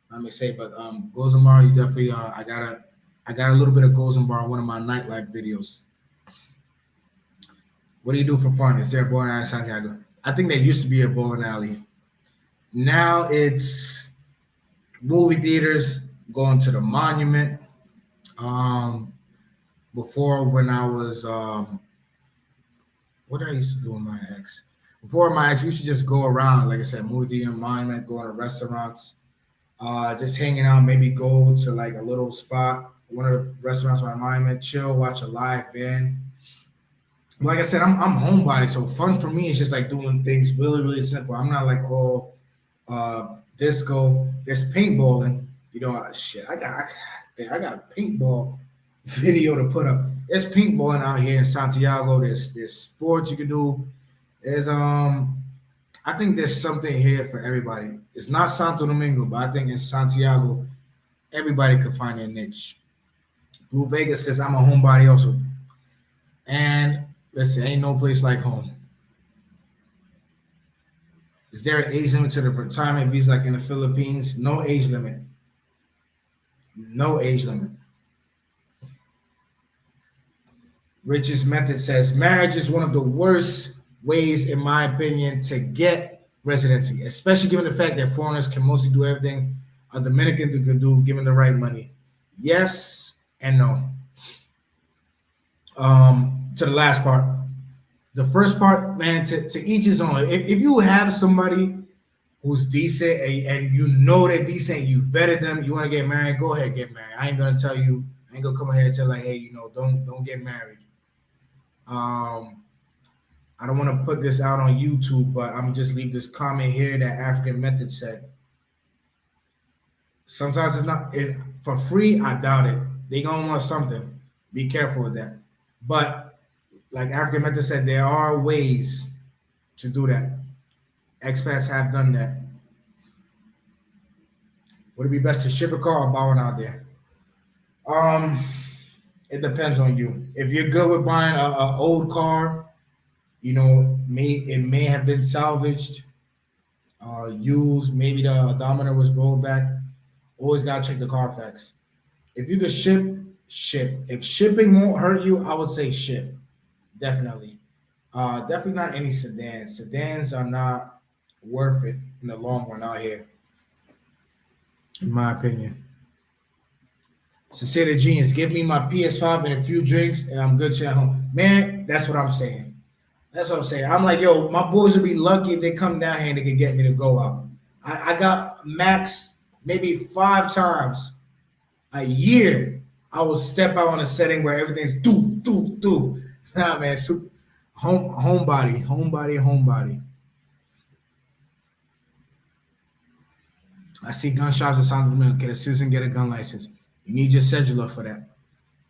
Let me say, but Gozan Bar, you definitely I got a little bit of Gozan Bar on one of my nightlife videos. What do you do for fun? Is there a bowling alley in Santiago? I think there used to be a bowling alley. Now it's movie theaters, going to the Monument. Before when I was what I used to do with my ex. Before my ex, we used to just go around, like I said, movie theater, Monument, going to restaurants, just hanging out, maybe go to like a little spot, one of the restaurants by Monument, chill, watch a live band. Like I said, I'm homebody, so fun for me is just like doing things really, really simple. I'm not like disco. There's paintballing. Shit. I got a paintball video to put up. There's paintballing out here in Santiago. There's sports you can do. There's I think there's something here for everybody. It's not Santo Domingo, but I think in Santiago, everybody can find their niche. Blue Vegas says I'm a homebody also, and listen, ain't no place like home. Is there an age limit to the retirement visa like in the Philippines? No age limit. No age limit. Rich's Method says, marriage is one of the worst ways, in my opinion, to get residency, especially given the fact that foreigners can mostly do everything a Dominican can do given the right money. Yes and no. To the last part. The first part, man, to each his own. If you have somebody who's decent and you know they're decent, you vetted them, you want to get married, go ahead, get married. I ain't gonna tell you, I ain't gonna come here and tell like, hey, don't get married. I don't want to put this out on YouTube, but I'm just leave this comment here that African Method said. Sometimes it's not for free. I doubt it. They gonna want something. Be careful with that. But like African Method said, there are ways to do that. Expats have done that. Would it be best to ship a car or buy one out there? It depends on you. If you're good with buying an old car, it may have been salvaged, used. Maybe the odometer was rolled back. Always gotta check the Carfax. If you could ship. If shipping won't hurt you, I would say ship. Definitely. Definitely not any sedans. Sedans are not worth it in the long run out here, in my opinion. Sincere Genius, give me my PS5 and a few drinks and I'm good to at home. Man, that's what I'm saying. I'm like, yo, my boys would be lucky if they come down here and they can get me to go out. I got max maybe 5 times a year. I will step out on a setting where everything's doof, doof, doof. Nah, man, homebody. I see gun shops in Santiago Dominican. Get a citizen, get a gun license. You need your cedula for that.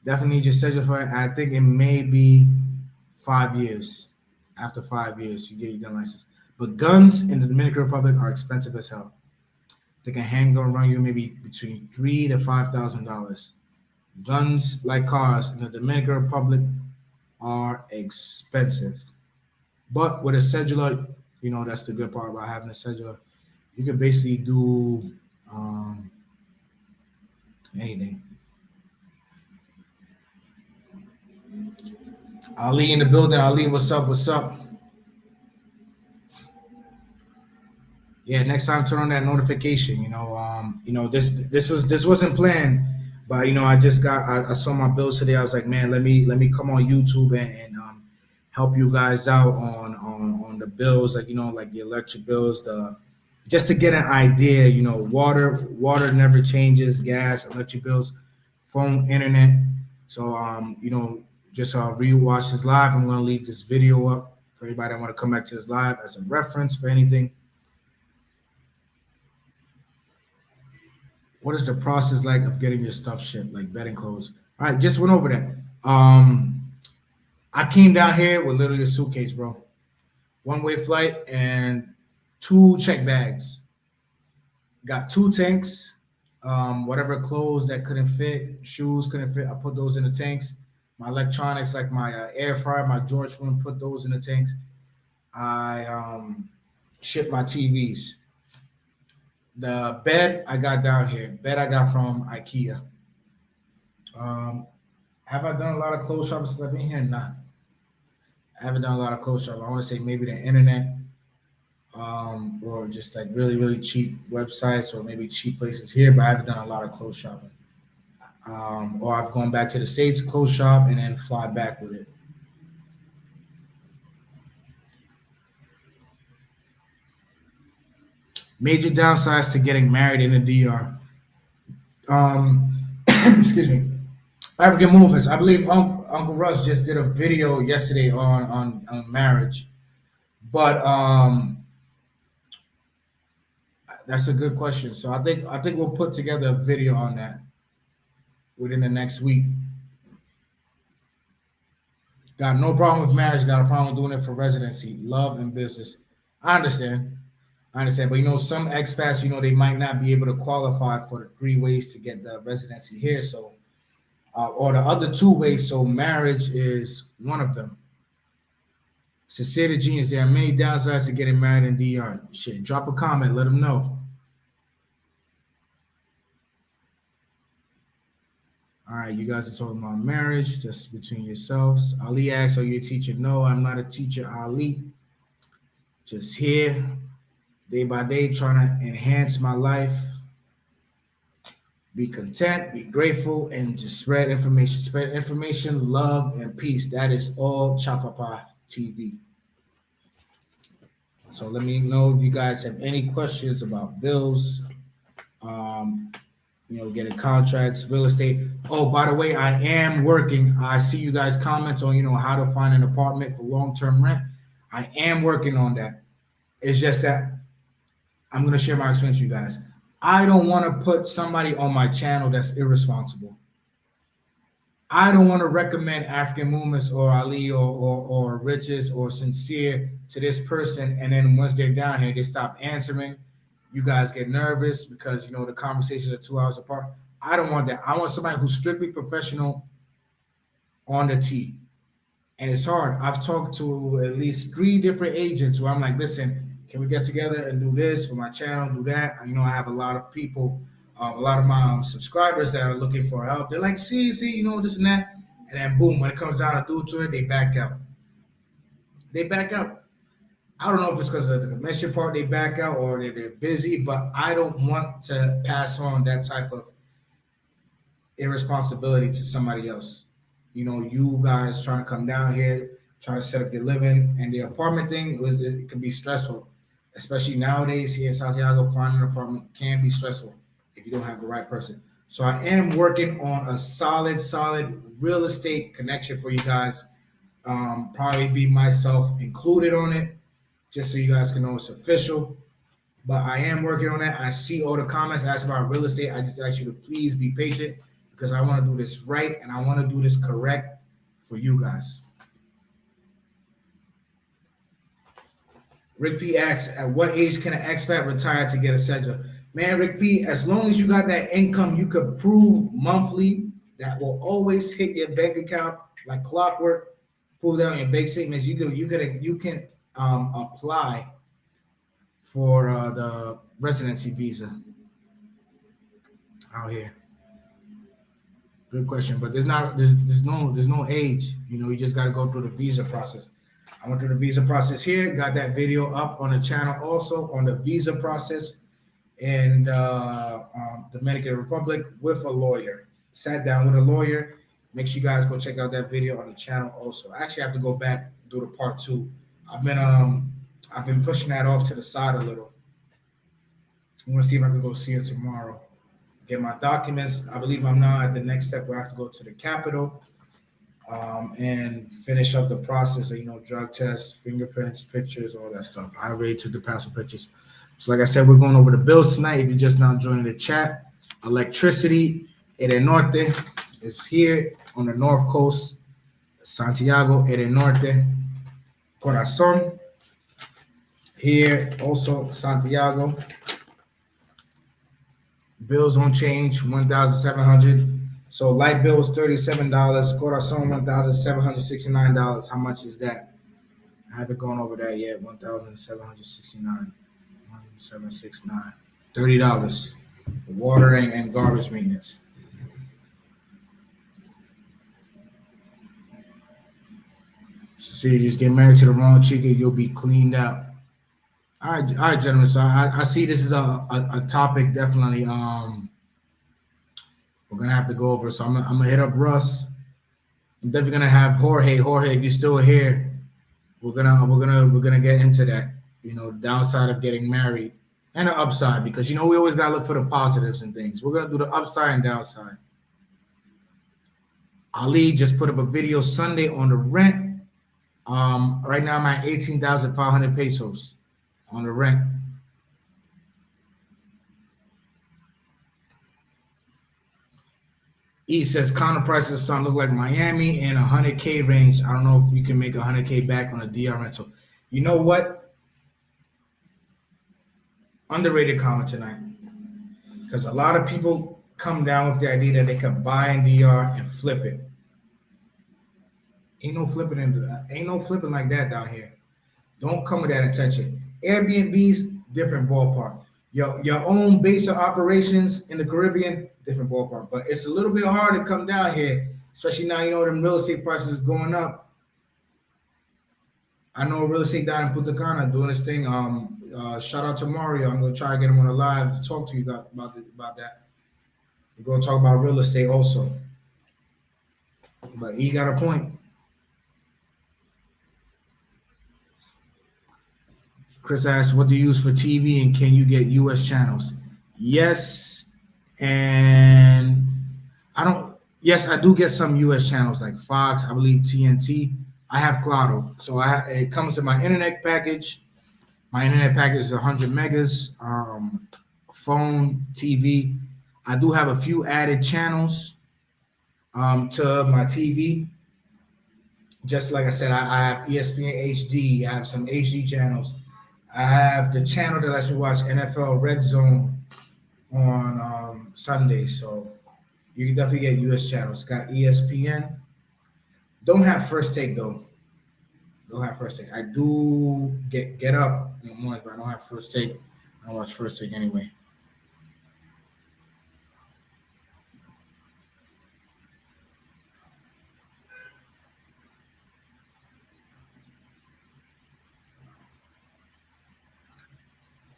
Definitely need your cedula for it. I think it may be 5 years. After 5 years, you get your gun license. But guns in the Dominican Republic are expensive as hell. I think a handgun run you maybe between $3,000 to $5,000. Guns, like cars, in the Dominican Republic are expensive. But with a cedula, that's the good part about having a cedula. You can basically do um, anything. Ali in the building. Ali, what's up? What's up? Yeah, next time turn on that notification. This wasn't planned, but I saw my bills today. I was like, man, let me come on YouTube and help you guys out on the bills, like the electric bills, the just to get an idea. Water never changes, gas, electric bills, phone, internet. So just rewatch this live. I'm gonna leave this video up for everybody that want to come back to this live as a reference for anything. What is the process like of getting your stuff shipped, like bedding clothes? All right, just went over that. I came down here with literally a suitcase, bro. One-way flight and 2 check bags. Got 2 tanks. Whatever clothes that couldn't fit, shoes couldn't fit, I put those in the tanks. My electronics, like my air fryer, my George phone, put those in the tanks. I shipped my TVs. The bed I got down here. Bed I got from IKEA. Have I done a lot of clothes shopping since I've been here? Nah. I haven't done a lot of clothes shopping. I want to say maybe the internet, or just like really, really cheap websites or maybe cheap places here, but I haven't done a lot of clothes shopping. Or I've gone back to the States, clothes shop, and then fly back with it. Major downsides to getting married in the DR. Excuse me. African movements. I believe Uncle Russ just did a video yesterday on marriage, but that's a good question. So I think we'll put together a video on that within the next week. Got no problem with marriage. Got a problem with doing it for residency, love, and business. I understand, but some expats, they might not be able to qualify for the 3 ways to get the residency here. So, or the other 2 ways. So marriage is one of them. Sincere Genius, there are many downsides to getting married in DR. Shit, drop a comment, let them know. All right, you guys are talking about marriage. That's between yourselves. Ali asks, are you a teacher? No, I'm not a teacher, Ali. Just here, day by day, trying to enhance my life. Be content, be grateful, and just spread information. Spread information, love, and peace. That is all Chapapa TV. So let me know if you guys have any questions about bills, getting contracts, real estate. Oh, by the way, I am working. I see you guys comment on, how to find an apartment for long-term rent. I am working on that. It's just that I'm going to share my experience with you guys. I don't want to put somebody on my channel that's irresponsible. I don't want to recommend African Movements or Ali or Riches or Sincere to this person, and then once they're down here, they stop answering. You guys get nervous because the conversations are 2 hours apart. I don't want that. I want somebody who's strictly professional on the T. And it's hard. I've talked to at least 3 different agents where I'm like, listen, can we get together and do this for my channel, do that? I have a lot of people, a lot of my subscribers that are looking for help. They're like, see, this and that. And then boom, when it comes down to it, they back out. I don't know if it's because of the commission part they back out or they're busy, but I don't want to pass on that type of irresponsibility to somebody else. You guys trying to come down here, trying to set up your living, and the apartment thing, it can be stressful, especially nowadays here in Santiago. Finding an apartment can be stressful if you don't have the right person. So I am working on a solid real estate connection for you guys. Probably be myself included on it, just so you guys can know it's official. but I am working on that. I see all the comments ask about real estate. I just ask you to please be patient because I want to do this right and I want to do this correct for you guys. Rick P asks, at what age can an expat retire to get a schedule? Man, Rick P, as long as you got that income you could prove monthly, that will always hit your bank account like clockwork, pull down your bank statements. You can apply for the residency visa out here. Good question, but there's no age. You know, you just got to go through the visa process. I went through the visa process here. Got that video up on the channel also on the visa process in Dominican Republic with a lawyer. Sat down with a lawyer. Make sure you guys go check out that video on the channel also. I actually have to go back do the part 2. I've been pushing that off to the side a little. I'm gonna see if I can go see it tomorrow. Get my documents. I believe I'm now at the next step where I have to go to the Capitol and finish up the process of, drug tests, fingerprints, pictures, all that stuff. I already took the passport pictures. So like I said, we're going over the bills tonight. If you're just now joining the chat, electricity El Norte is here on the north coast. Santiago El Norte. Corazon here also Santiago. Bills don't change, $1,700. So light bill is $37. Corazon, $1,769. How much is that? I haven't gone over that yet. $1,769. $1,769. $30 for watering and garbage maintenance. So you just get married to the wrong chica, you'll be cleaned out. All right, gentlemen. So I see this is a topic definitely we're gonna have to go over. So I'm gonna hit up Russ. I'm definitely gonna have Jorge. Jorge, if you're still here, we're gonna get into that. Downside of getting married and the upside, because we always gotta look for the positives and things. We're gonna do the upside and downside. Ali just put up a video Sunday on the rent. Right now I'm at 18,500 pesos on the rent. E says counter prices are starting to look like Miami in 100K range. I don't know if you can make 100K back on a DR rental. You know what? Underrated comment tonight. Because a lot of people come down with the idea that they can buy in DR and flip it. Ain't no flipping like that down here. Don't come with that intention. Airbnb's different ballpark. Your own base of operations in the Caribbean, different ballpark. But it's a little bit hard to come down here, especially now them real estate prices going up. I know real estate down in Punta Cana doing this thing. Shout out to Mario. I'm gonna try to get him on the live to talk to you guys about that. We're gonna talk about real estate also. But he got a point. Chris asked, what do you use for TV and can you get US channels? Yes, and I do get some US channels like Fox, I believe TNT. I have Claro, so it comes in my internet package. My internet package is 100 megas, phone, TV. I do have a few added channels to my TV. Just like I said, I have ESPN HD. I have some HD channels. I have the channel that lets me watch NFL Red Zone on Sunday. So you can definitely get US channels. Got ESPN. Don't have First Take though. Don't have First Take. I do get up in the morning, but I don't have First Take. I watch First Take anyway.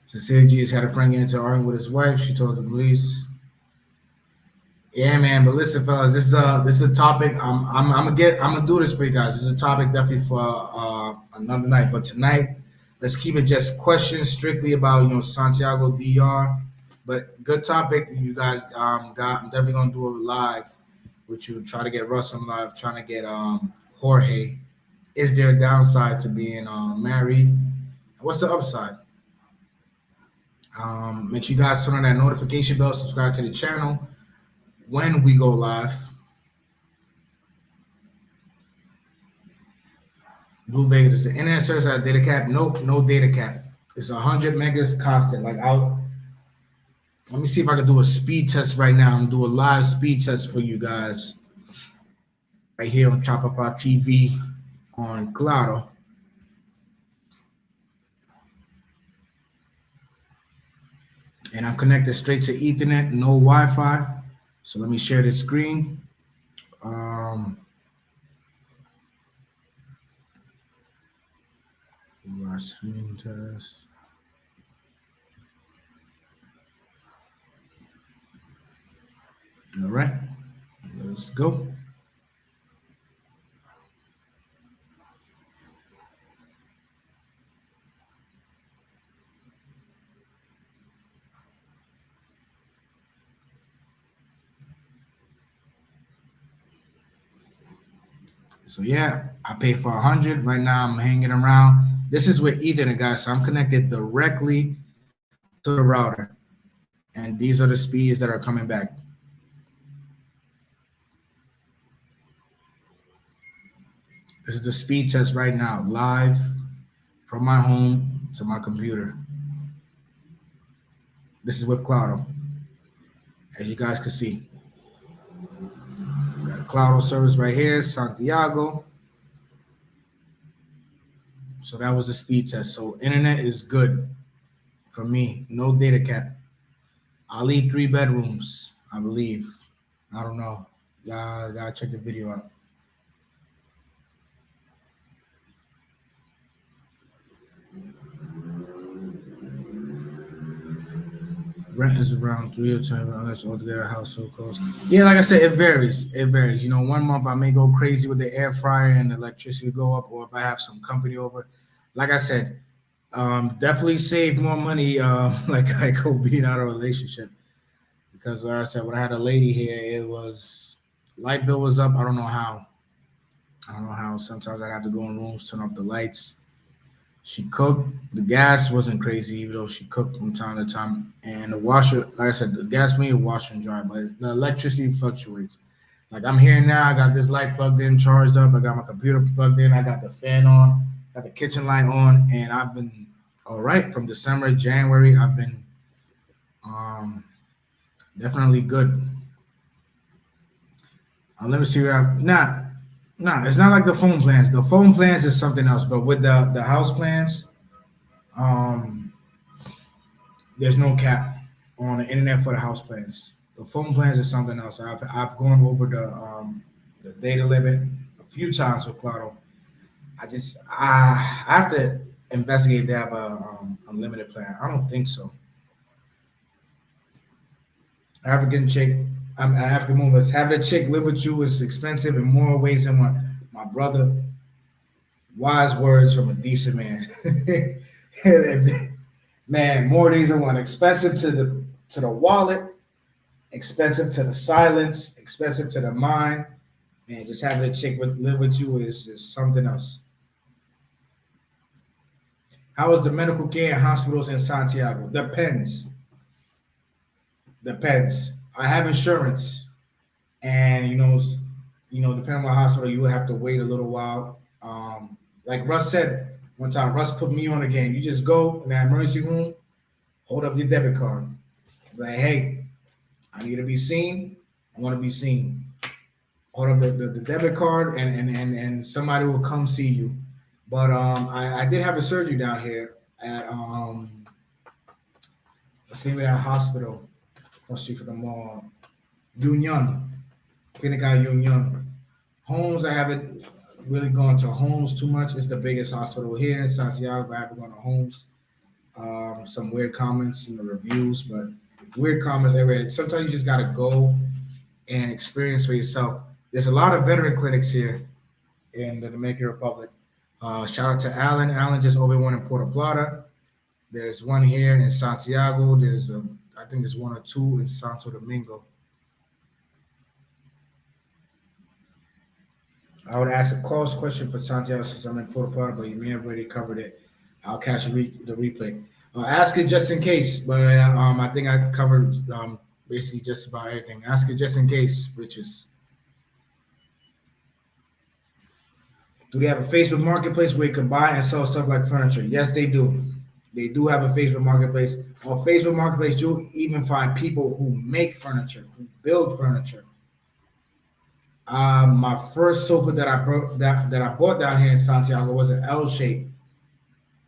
So Sergi has had a friend get into arguing with his wife. She told the police. Yeah, man. But listen, fellas, this is a topic. I'm gonna do this for you guys. This is a topic definitely for another night. But tonight, let's keep it just questions strictly about Santiago DR. But good topic, you guys. I'm definitely gonna do a live with you. Try to get Russ on live. Trying to get Jorge. Is there a downside to being married? What's the upside? Make sure you guys turn on that notification bell, subscribe to the channel when we go live. Blue Vegas, the internet service at data cap? Nope, no data cap. It's 100 megas constant. Like let me see if I can do a speed test right now. I'm gonna do a live speed test for you guys right here on Chapapa TV on Claro. And I'm connected straight to Ethernet, no Wi-Fi. So let me share this screen. Live screen test. All right, let's go. So yeah, I paid for 100. Right now I'm hanging around. This is with Ethernet, guys. So I'm connected directly to the router. And these are the speeds that are coming back. This is the speed test right now, live from my home to my computer. This is with Claro, as you guys can see. Got a Claro service right here, Santiago. So that was the speed test. So internet is good for me. No data cap. I'll need 3 bedrooms, I believe. I don't know. Gotta check the video out. Rent is around 3 or 10 unless altogether household costs. Yeah, like I said, it varies. It varies. You know, one month I may go crazy with the air fryer and the electricity go up, or if I have some company over. Like I said, definitely save more money like I go being out of a relationship. Because like I said, when I had a lady here, it was light bill was up. I don't know how. Sometimes I'd have to go in rooms, turn off the lights. She cooked. The gas wasn't crazy, even though she cooked from time to time. And the washer, like I said, the gas for me is washer and dry, but the electricity fluctuates. Like I'm here now, I got this light plugged in, charged up. I got my computer plugged in. I got the fan on, got the kitchen light on, and I've been all right from December, January. I've been definitely good. Let me see where I'm not. No, it's not like the phone plans. The phone plans is something else, but with the house plans, um, there's no cap on the internet for the house plans. The phone plans is something else. I've gone over the data limit a few times with Claro. I have to investigate if they have a unlimited plan. I don't think so. African chick, I'm an African woman. Having a chick live with you is expensive in more ways than one. My brother, wise words from a decent man. Man, more days than one. Expensive to the wallet, expensive to the silence, expensive to the mind. Man, just having a chick live with you is just something else. How is the medical care in hospitals in Santiago? Depends. Depends. I have insurance, and depending on what hospital, you will have to wait a little while. Like Russ said one time, Russ put me on a game. You just go in that emergency room, hold up your debit card, like, hey, I need to be seen. I want to be seen. Hold up the debit card, and somebody will come see you. But I did have a surgery down here at let's see, that hospital. Let's see for the mall. Union, Clinica Union. Homes, I haven't really gone to Homes too much. It's the biggest hospital here in Santiago, but I haven't gone to Homes. Some weird comments in the reviews, but weird comments everywhere. Sometimes you just gotta go and experience for yourself. There's a lot of veteran clinics here in the Dominican Republic. Shout out to Alan. Alan just opened one in Puerto Plata. There's one here in Santiago. I think there's one or two in Santo Domingo. I would ask a cost question for Santiago since I'm in Puerto Plata, but you may have already covered it. I'll catch the replay. Ask it just in case, but I think I covered basically just about everything. Ask it just in case, Riches. Do they have a Facebook Marketplace where you can buy and sell stuff like furniture? Yes, they do. They do have a Facebook Marketplace. On Facebook Marketplace, you'll even find people who make furniture, who build furniture. My first sofa that I bought down here in Santiago was an L shape,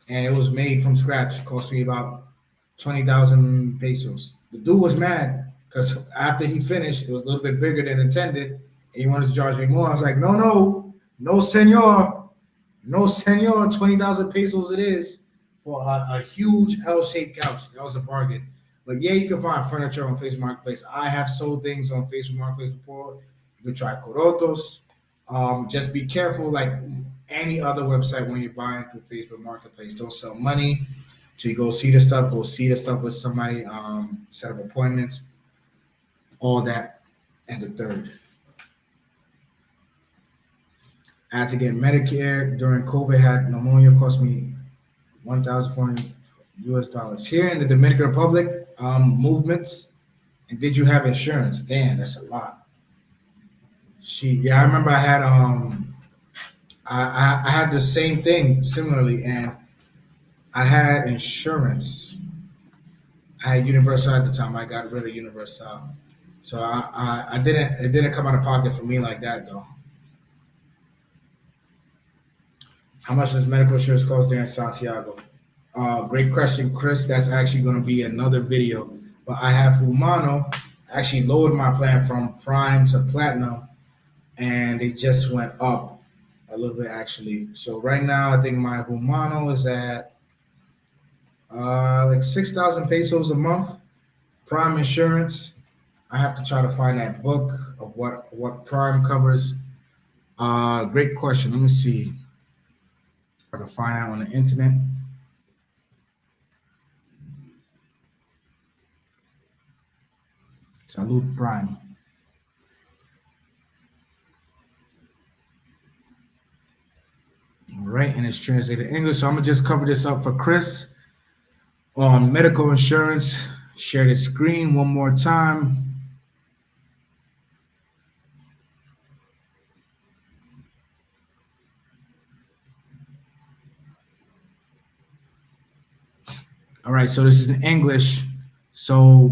and it was made from scratch. It cost me about 20,000 pesos. The dude was mad because after he finished, it was a little bit bigger than intended, and he wanted to charge me more. I was like, no, no, no, senor, no, senor. 20,000 pesos it is for a huge L-shaped couch. That was a bargain. But yeah, you can find furniture on Facebook Marketplace. I have sold things on Facebook Marketplace before. You can try Corotos. Just be careful, like any other website when you're buying through Facebook Marketplace. Don't sell money. So you go see the stuff, with somebody, set up appointments, all that, and the third. I had to get Medicare during COVID. Had pneumonia, cost me 1,400 US dollars. Here in the Dominican Republic, movements, and did you have insurance? Damn, that's a lot. I remember I had I had the same thing similarly, and I had insurance. I had Universal at the time. I got rid of Universal, so I didn't. It didn't come out of pocket for me like that though. How much does medical insurance cost there in Santiago? Great question, Chris. That's actually going to be another video. But I have Humano. I actually lowered my plan from Prime to Platinum, and it just went up a little bit actually. So right now, I think my Humano is at like 6,000 pesos a month. Prime insurance. I have to try to find that book of what Prime covers. Great question. Let me see if I can find out on the internet. Salute Prime. All right, and it's translated English. So I'm gonna just cover this up for Chris on medical insurance. Share the screen one more time. All right, so this is in English. So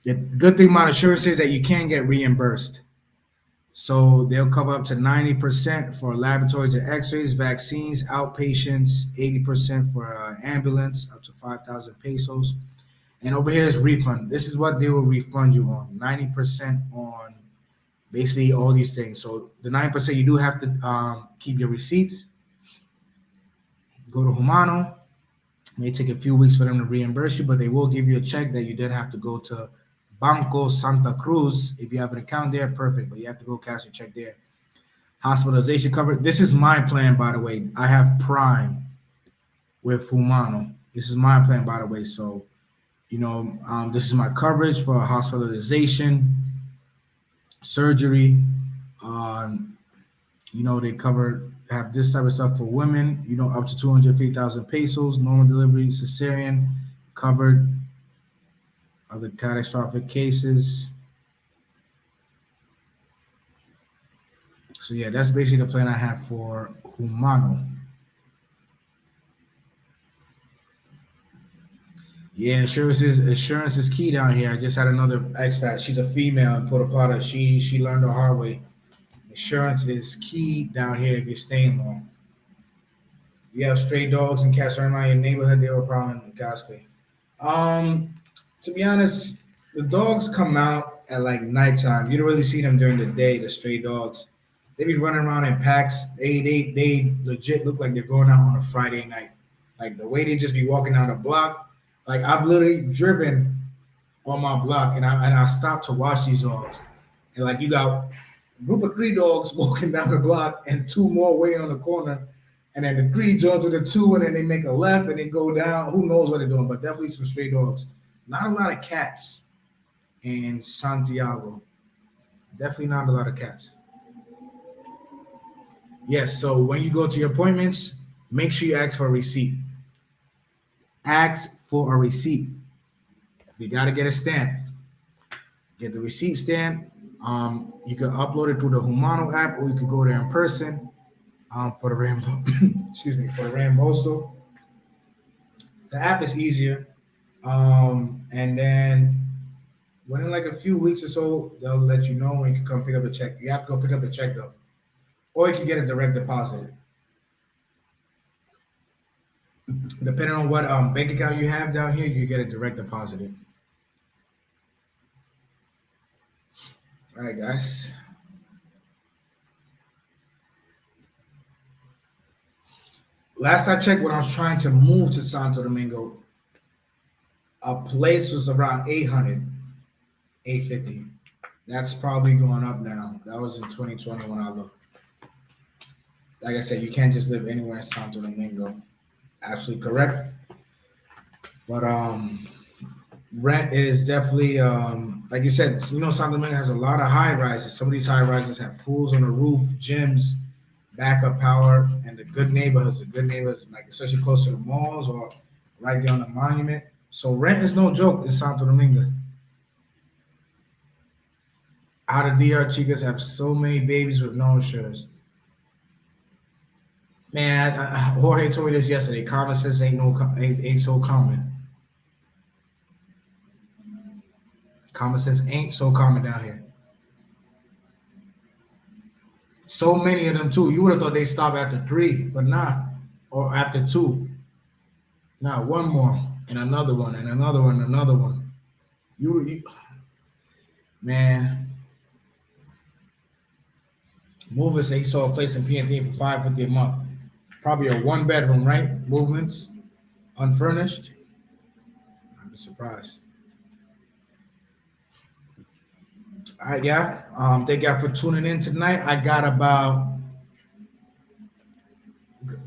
the good thing about insurance is that you can get reimbursed. So they'll cover up to 90% for laboratories and x-rays, vaccines, outpatients, 80% for ambulance, up to 5,000 pesos. And over here is refund. This is what they will refund you on, 90% on basically all these things. So the 9%, you do have to keep your receipts. Go to Humano. It may take a few weeks for them to reimburse you, but they will give you a check that you then have to go to Banco Santa Cruz. If you have an account there, perfect, but you have to go cash your check there. Hospitalization coverage. This is my plan, by the way. I have Prime with Humano. This is my plan, by the way. So, this is my coverage for hospitalization, surgery. They have this type of stuff for women, up to 250,000 pesos, normal delivery, cesarean, covered. Other catastrophic cases. So yeah, that's basically the plan I have for Humano. Yeah, insurance is key down here. I just had another expat. She's a female in Puerto Plata. She learned the hard way. Insurance is key down here if you're staying long. You have stray dogs and cats around your neighborhood, they were probably in Gaspe. To be honest, the dogs come out at like nighttime. You don't really see them during the day, the stray dogs. They be running around in packs. They legit look like they're going out on a Friday night. Like the way they just be walking down the block. Like I've literally driven on my block and I stopped to watch these dogs. And like you got a group of 3 dogs walking down the block and 2 more waiting on the corner. And then the 3 joins with the 2 and then they make a left and they go down. Who knows what they're doing, but definitely some stray dogs. Not a lot of cats in Santiago. Definitely not a lot of cats. Yes, so when you go to your appointments, make sure you ask for a receipt. ask for a receipt. You got to get it stamped. Get the receipt stamped. You can upload it through the Humano app, or you could go there in person. For the Rambo, excuse me, for the Ramboso. The app is easier. And then within like a few weeks or so, they'll let you know when you can come pick up the check. You have to go pick up the check though, or you can get a direct deposit. Depending on what bank account you have down here, you get a direct deposit. All right, guys. Last I checked, when I was trying to move to Santo Domingo, a place was around 800, 850. That's probably going up now. That was in 2020 when I looked. Like I said, you can't just live anywhere in Santo Domingo. Absolutely correct. But rent is definitely like you said, Santo Domingo has a lot of high rises. Some of these high rises have pools on the roof, gyms, backup power, and the good neighborhoods, like especially close to the malls or right there on the monument. So rent is no joke in Santo Domingo. How the DR chicas have so many babies with no insurance. Man, Jorge told me this yesterday. Common sense ain't so common. Common sense ain't so common down here. So many of them too. You would have thought they stop after 3, but not, or after 2. Nah, one more, and another one, and another one, and another one. You man. Mover say he saw a place in PND for $550 a month. Probably a 1-bedroom, right? Movements, unfurnished. I'd be surprised. All right, yeah. Thank y'all for tuning in tonight. I got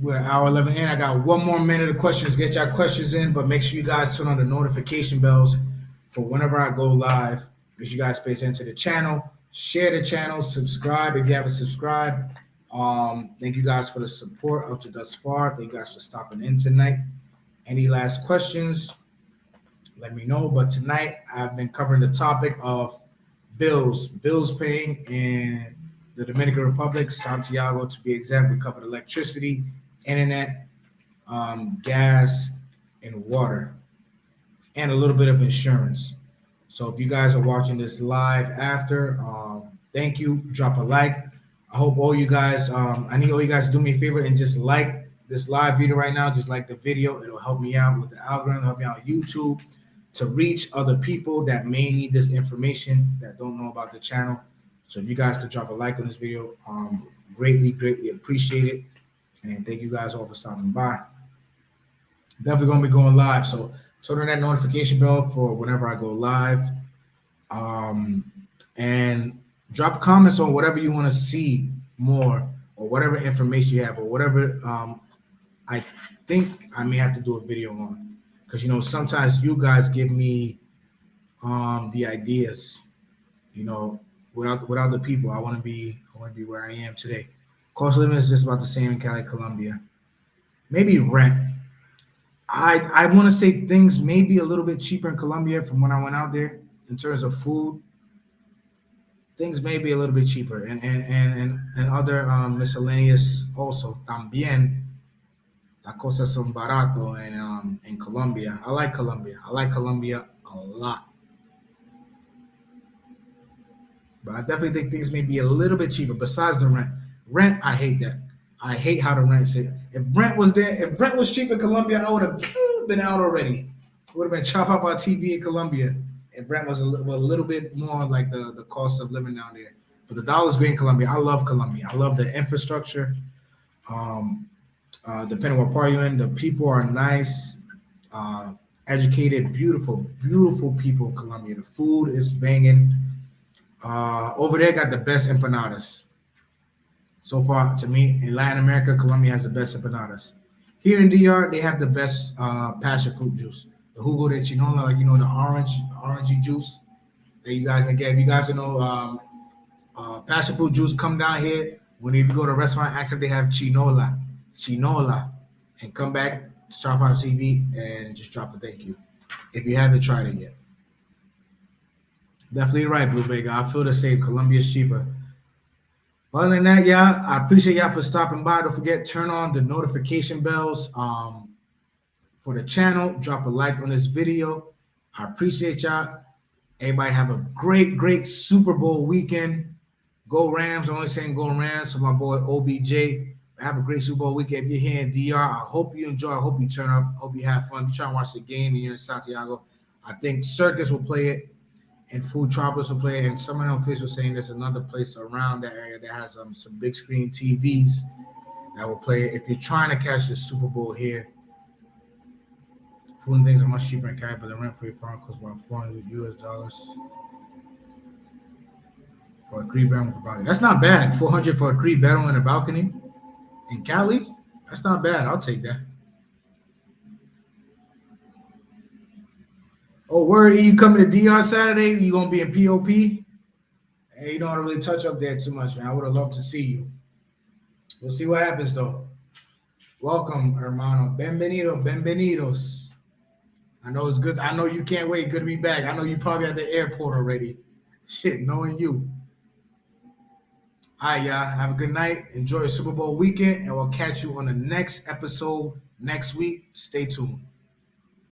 we're hour 11 in. I got 1 more minute of questions. Get y'all questions in, but make sure you guys turn on the notification bells for whenever I go live. Make sure you guys pay attention to the channel. Share the channel, subscribe if you haven't subscribed. Thank you guys for the support up to thus far. Thank you guys for stopping in tonight. Any last questions? Let me know. But tonight I've been covering the topic of bills paying in the Dominican Republic, Santiago to be exact. We covered electricity, internet, gas, and water, and a little bit of insurance. So if you guys are watching this live after, thank you. Drop a like. I hope all you guys, I need all you guys to do me a favor and just like this live video right now. Just like the video. It'll help me out with the algorithm, help me out on YouTube to reach other people that may need this information that don't know about the channel. So if you guys could drop a like on this video, greatly, greatly appreciate it. And thank you guys all for stopping by. Definitely going to be going live. So turn on that notification bell for whenever I go live. And drop comments on whatever you want to see more, or whatever information you have, or whatever I think I may have to do a video on. Because, sometimes you guys give me the ideas, without the people. I want to be where I am today. Cost of living is just about the same in Cali, Colombia. Maybe rent. I want to say things may be a little bit cheaper in Colombia from when I went out there in terms of food. Things may be a little bit cheaper, and other miscellaneous also. También, las cosas son barato in Colombia. I like Colombia. I like Colombia a lot. But I definitely think things may be a little bit cheaper besides the rent. Rent, I hate that. I hate how the rent is. If rent was there, if rent was cheap in Colombia, I would have been out already. It would have been Chapapa TV in Colombia. If rent was a little bit more like the cost of living down there. But the dollar's great in Colombia. I love Colombia. I love the infrastructure. Depending on what part you're in, the people are nice, educated, beautiful, beautiful people in Colombia. The food is banging. Over there, got the best empanadas. So far, to me, in Latin America, Colombia has the best empanadas. Here in DR, they have the best passion fruit juice. The jugo de chinola, like, the orangey juice that you guys can get. If you guys know passion fruit juice, come down here. Whenever you go to a restaurant, ask if they have chinola, and come back Chapapa TV and just drop a thank you if you haven't tried it yet. Definitely right, Blue Vega. I feel the same. Colombia's cheaper. Other than that, y'all, I appreciate y'all for stopping by. Don't forget, turn on the notification bells for the channel. Drop a like on this video. I appreciate y'all. Everybody have a great, great Super Bowl weekend. Go Rams. I'm only saying go Rams. So my boy OBJ. Have a great Super Bowl weekend. If you're here in DR, I hope you enjoy. I hope you turn up. I hope you have fun. You try to watch the game and you're in Santiago. I think Circus will play it and Food Tropics will play it. And someone on Facebook was saying there's another place around that area that has some big screen TVs that will play it. If you're trying to catch the Super Bowl here, food and things are much cheaper in Cali, but the rent for your apartment costs about $400 for a 3-bedroom with a balcony. That's not bad. $400 for a 3-bedroom and a balcony in Cali? That's not bad. I'll take that. Oh, word, you coming to DR Saturday? You gonna be in POP? Hey, you don't want to really touch up there too much, man. I would have loved to see you. We'll see what happens, though. Welcome, hermano. Bienvenidos. I know it's good. I know you can't wait. Good to be back. I know you probably at the airport already. Shit, knowing you. All right, y'all. Have a good night. Enjoy your Super Bowl weekend, and we'll catch you on the next episode next week. Stay tuned.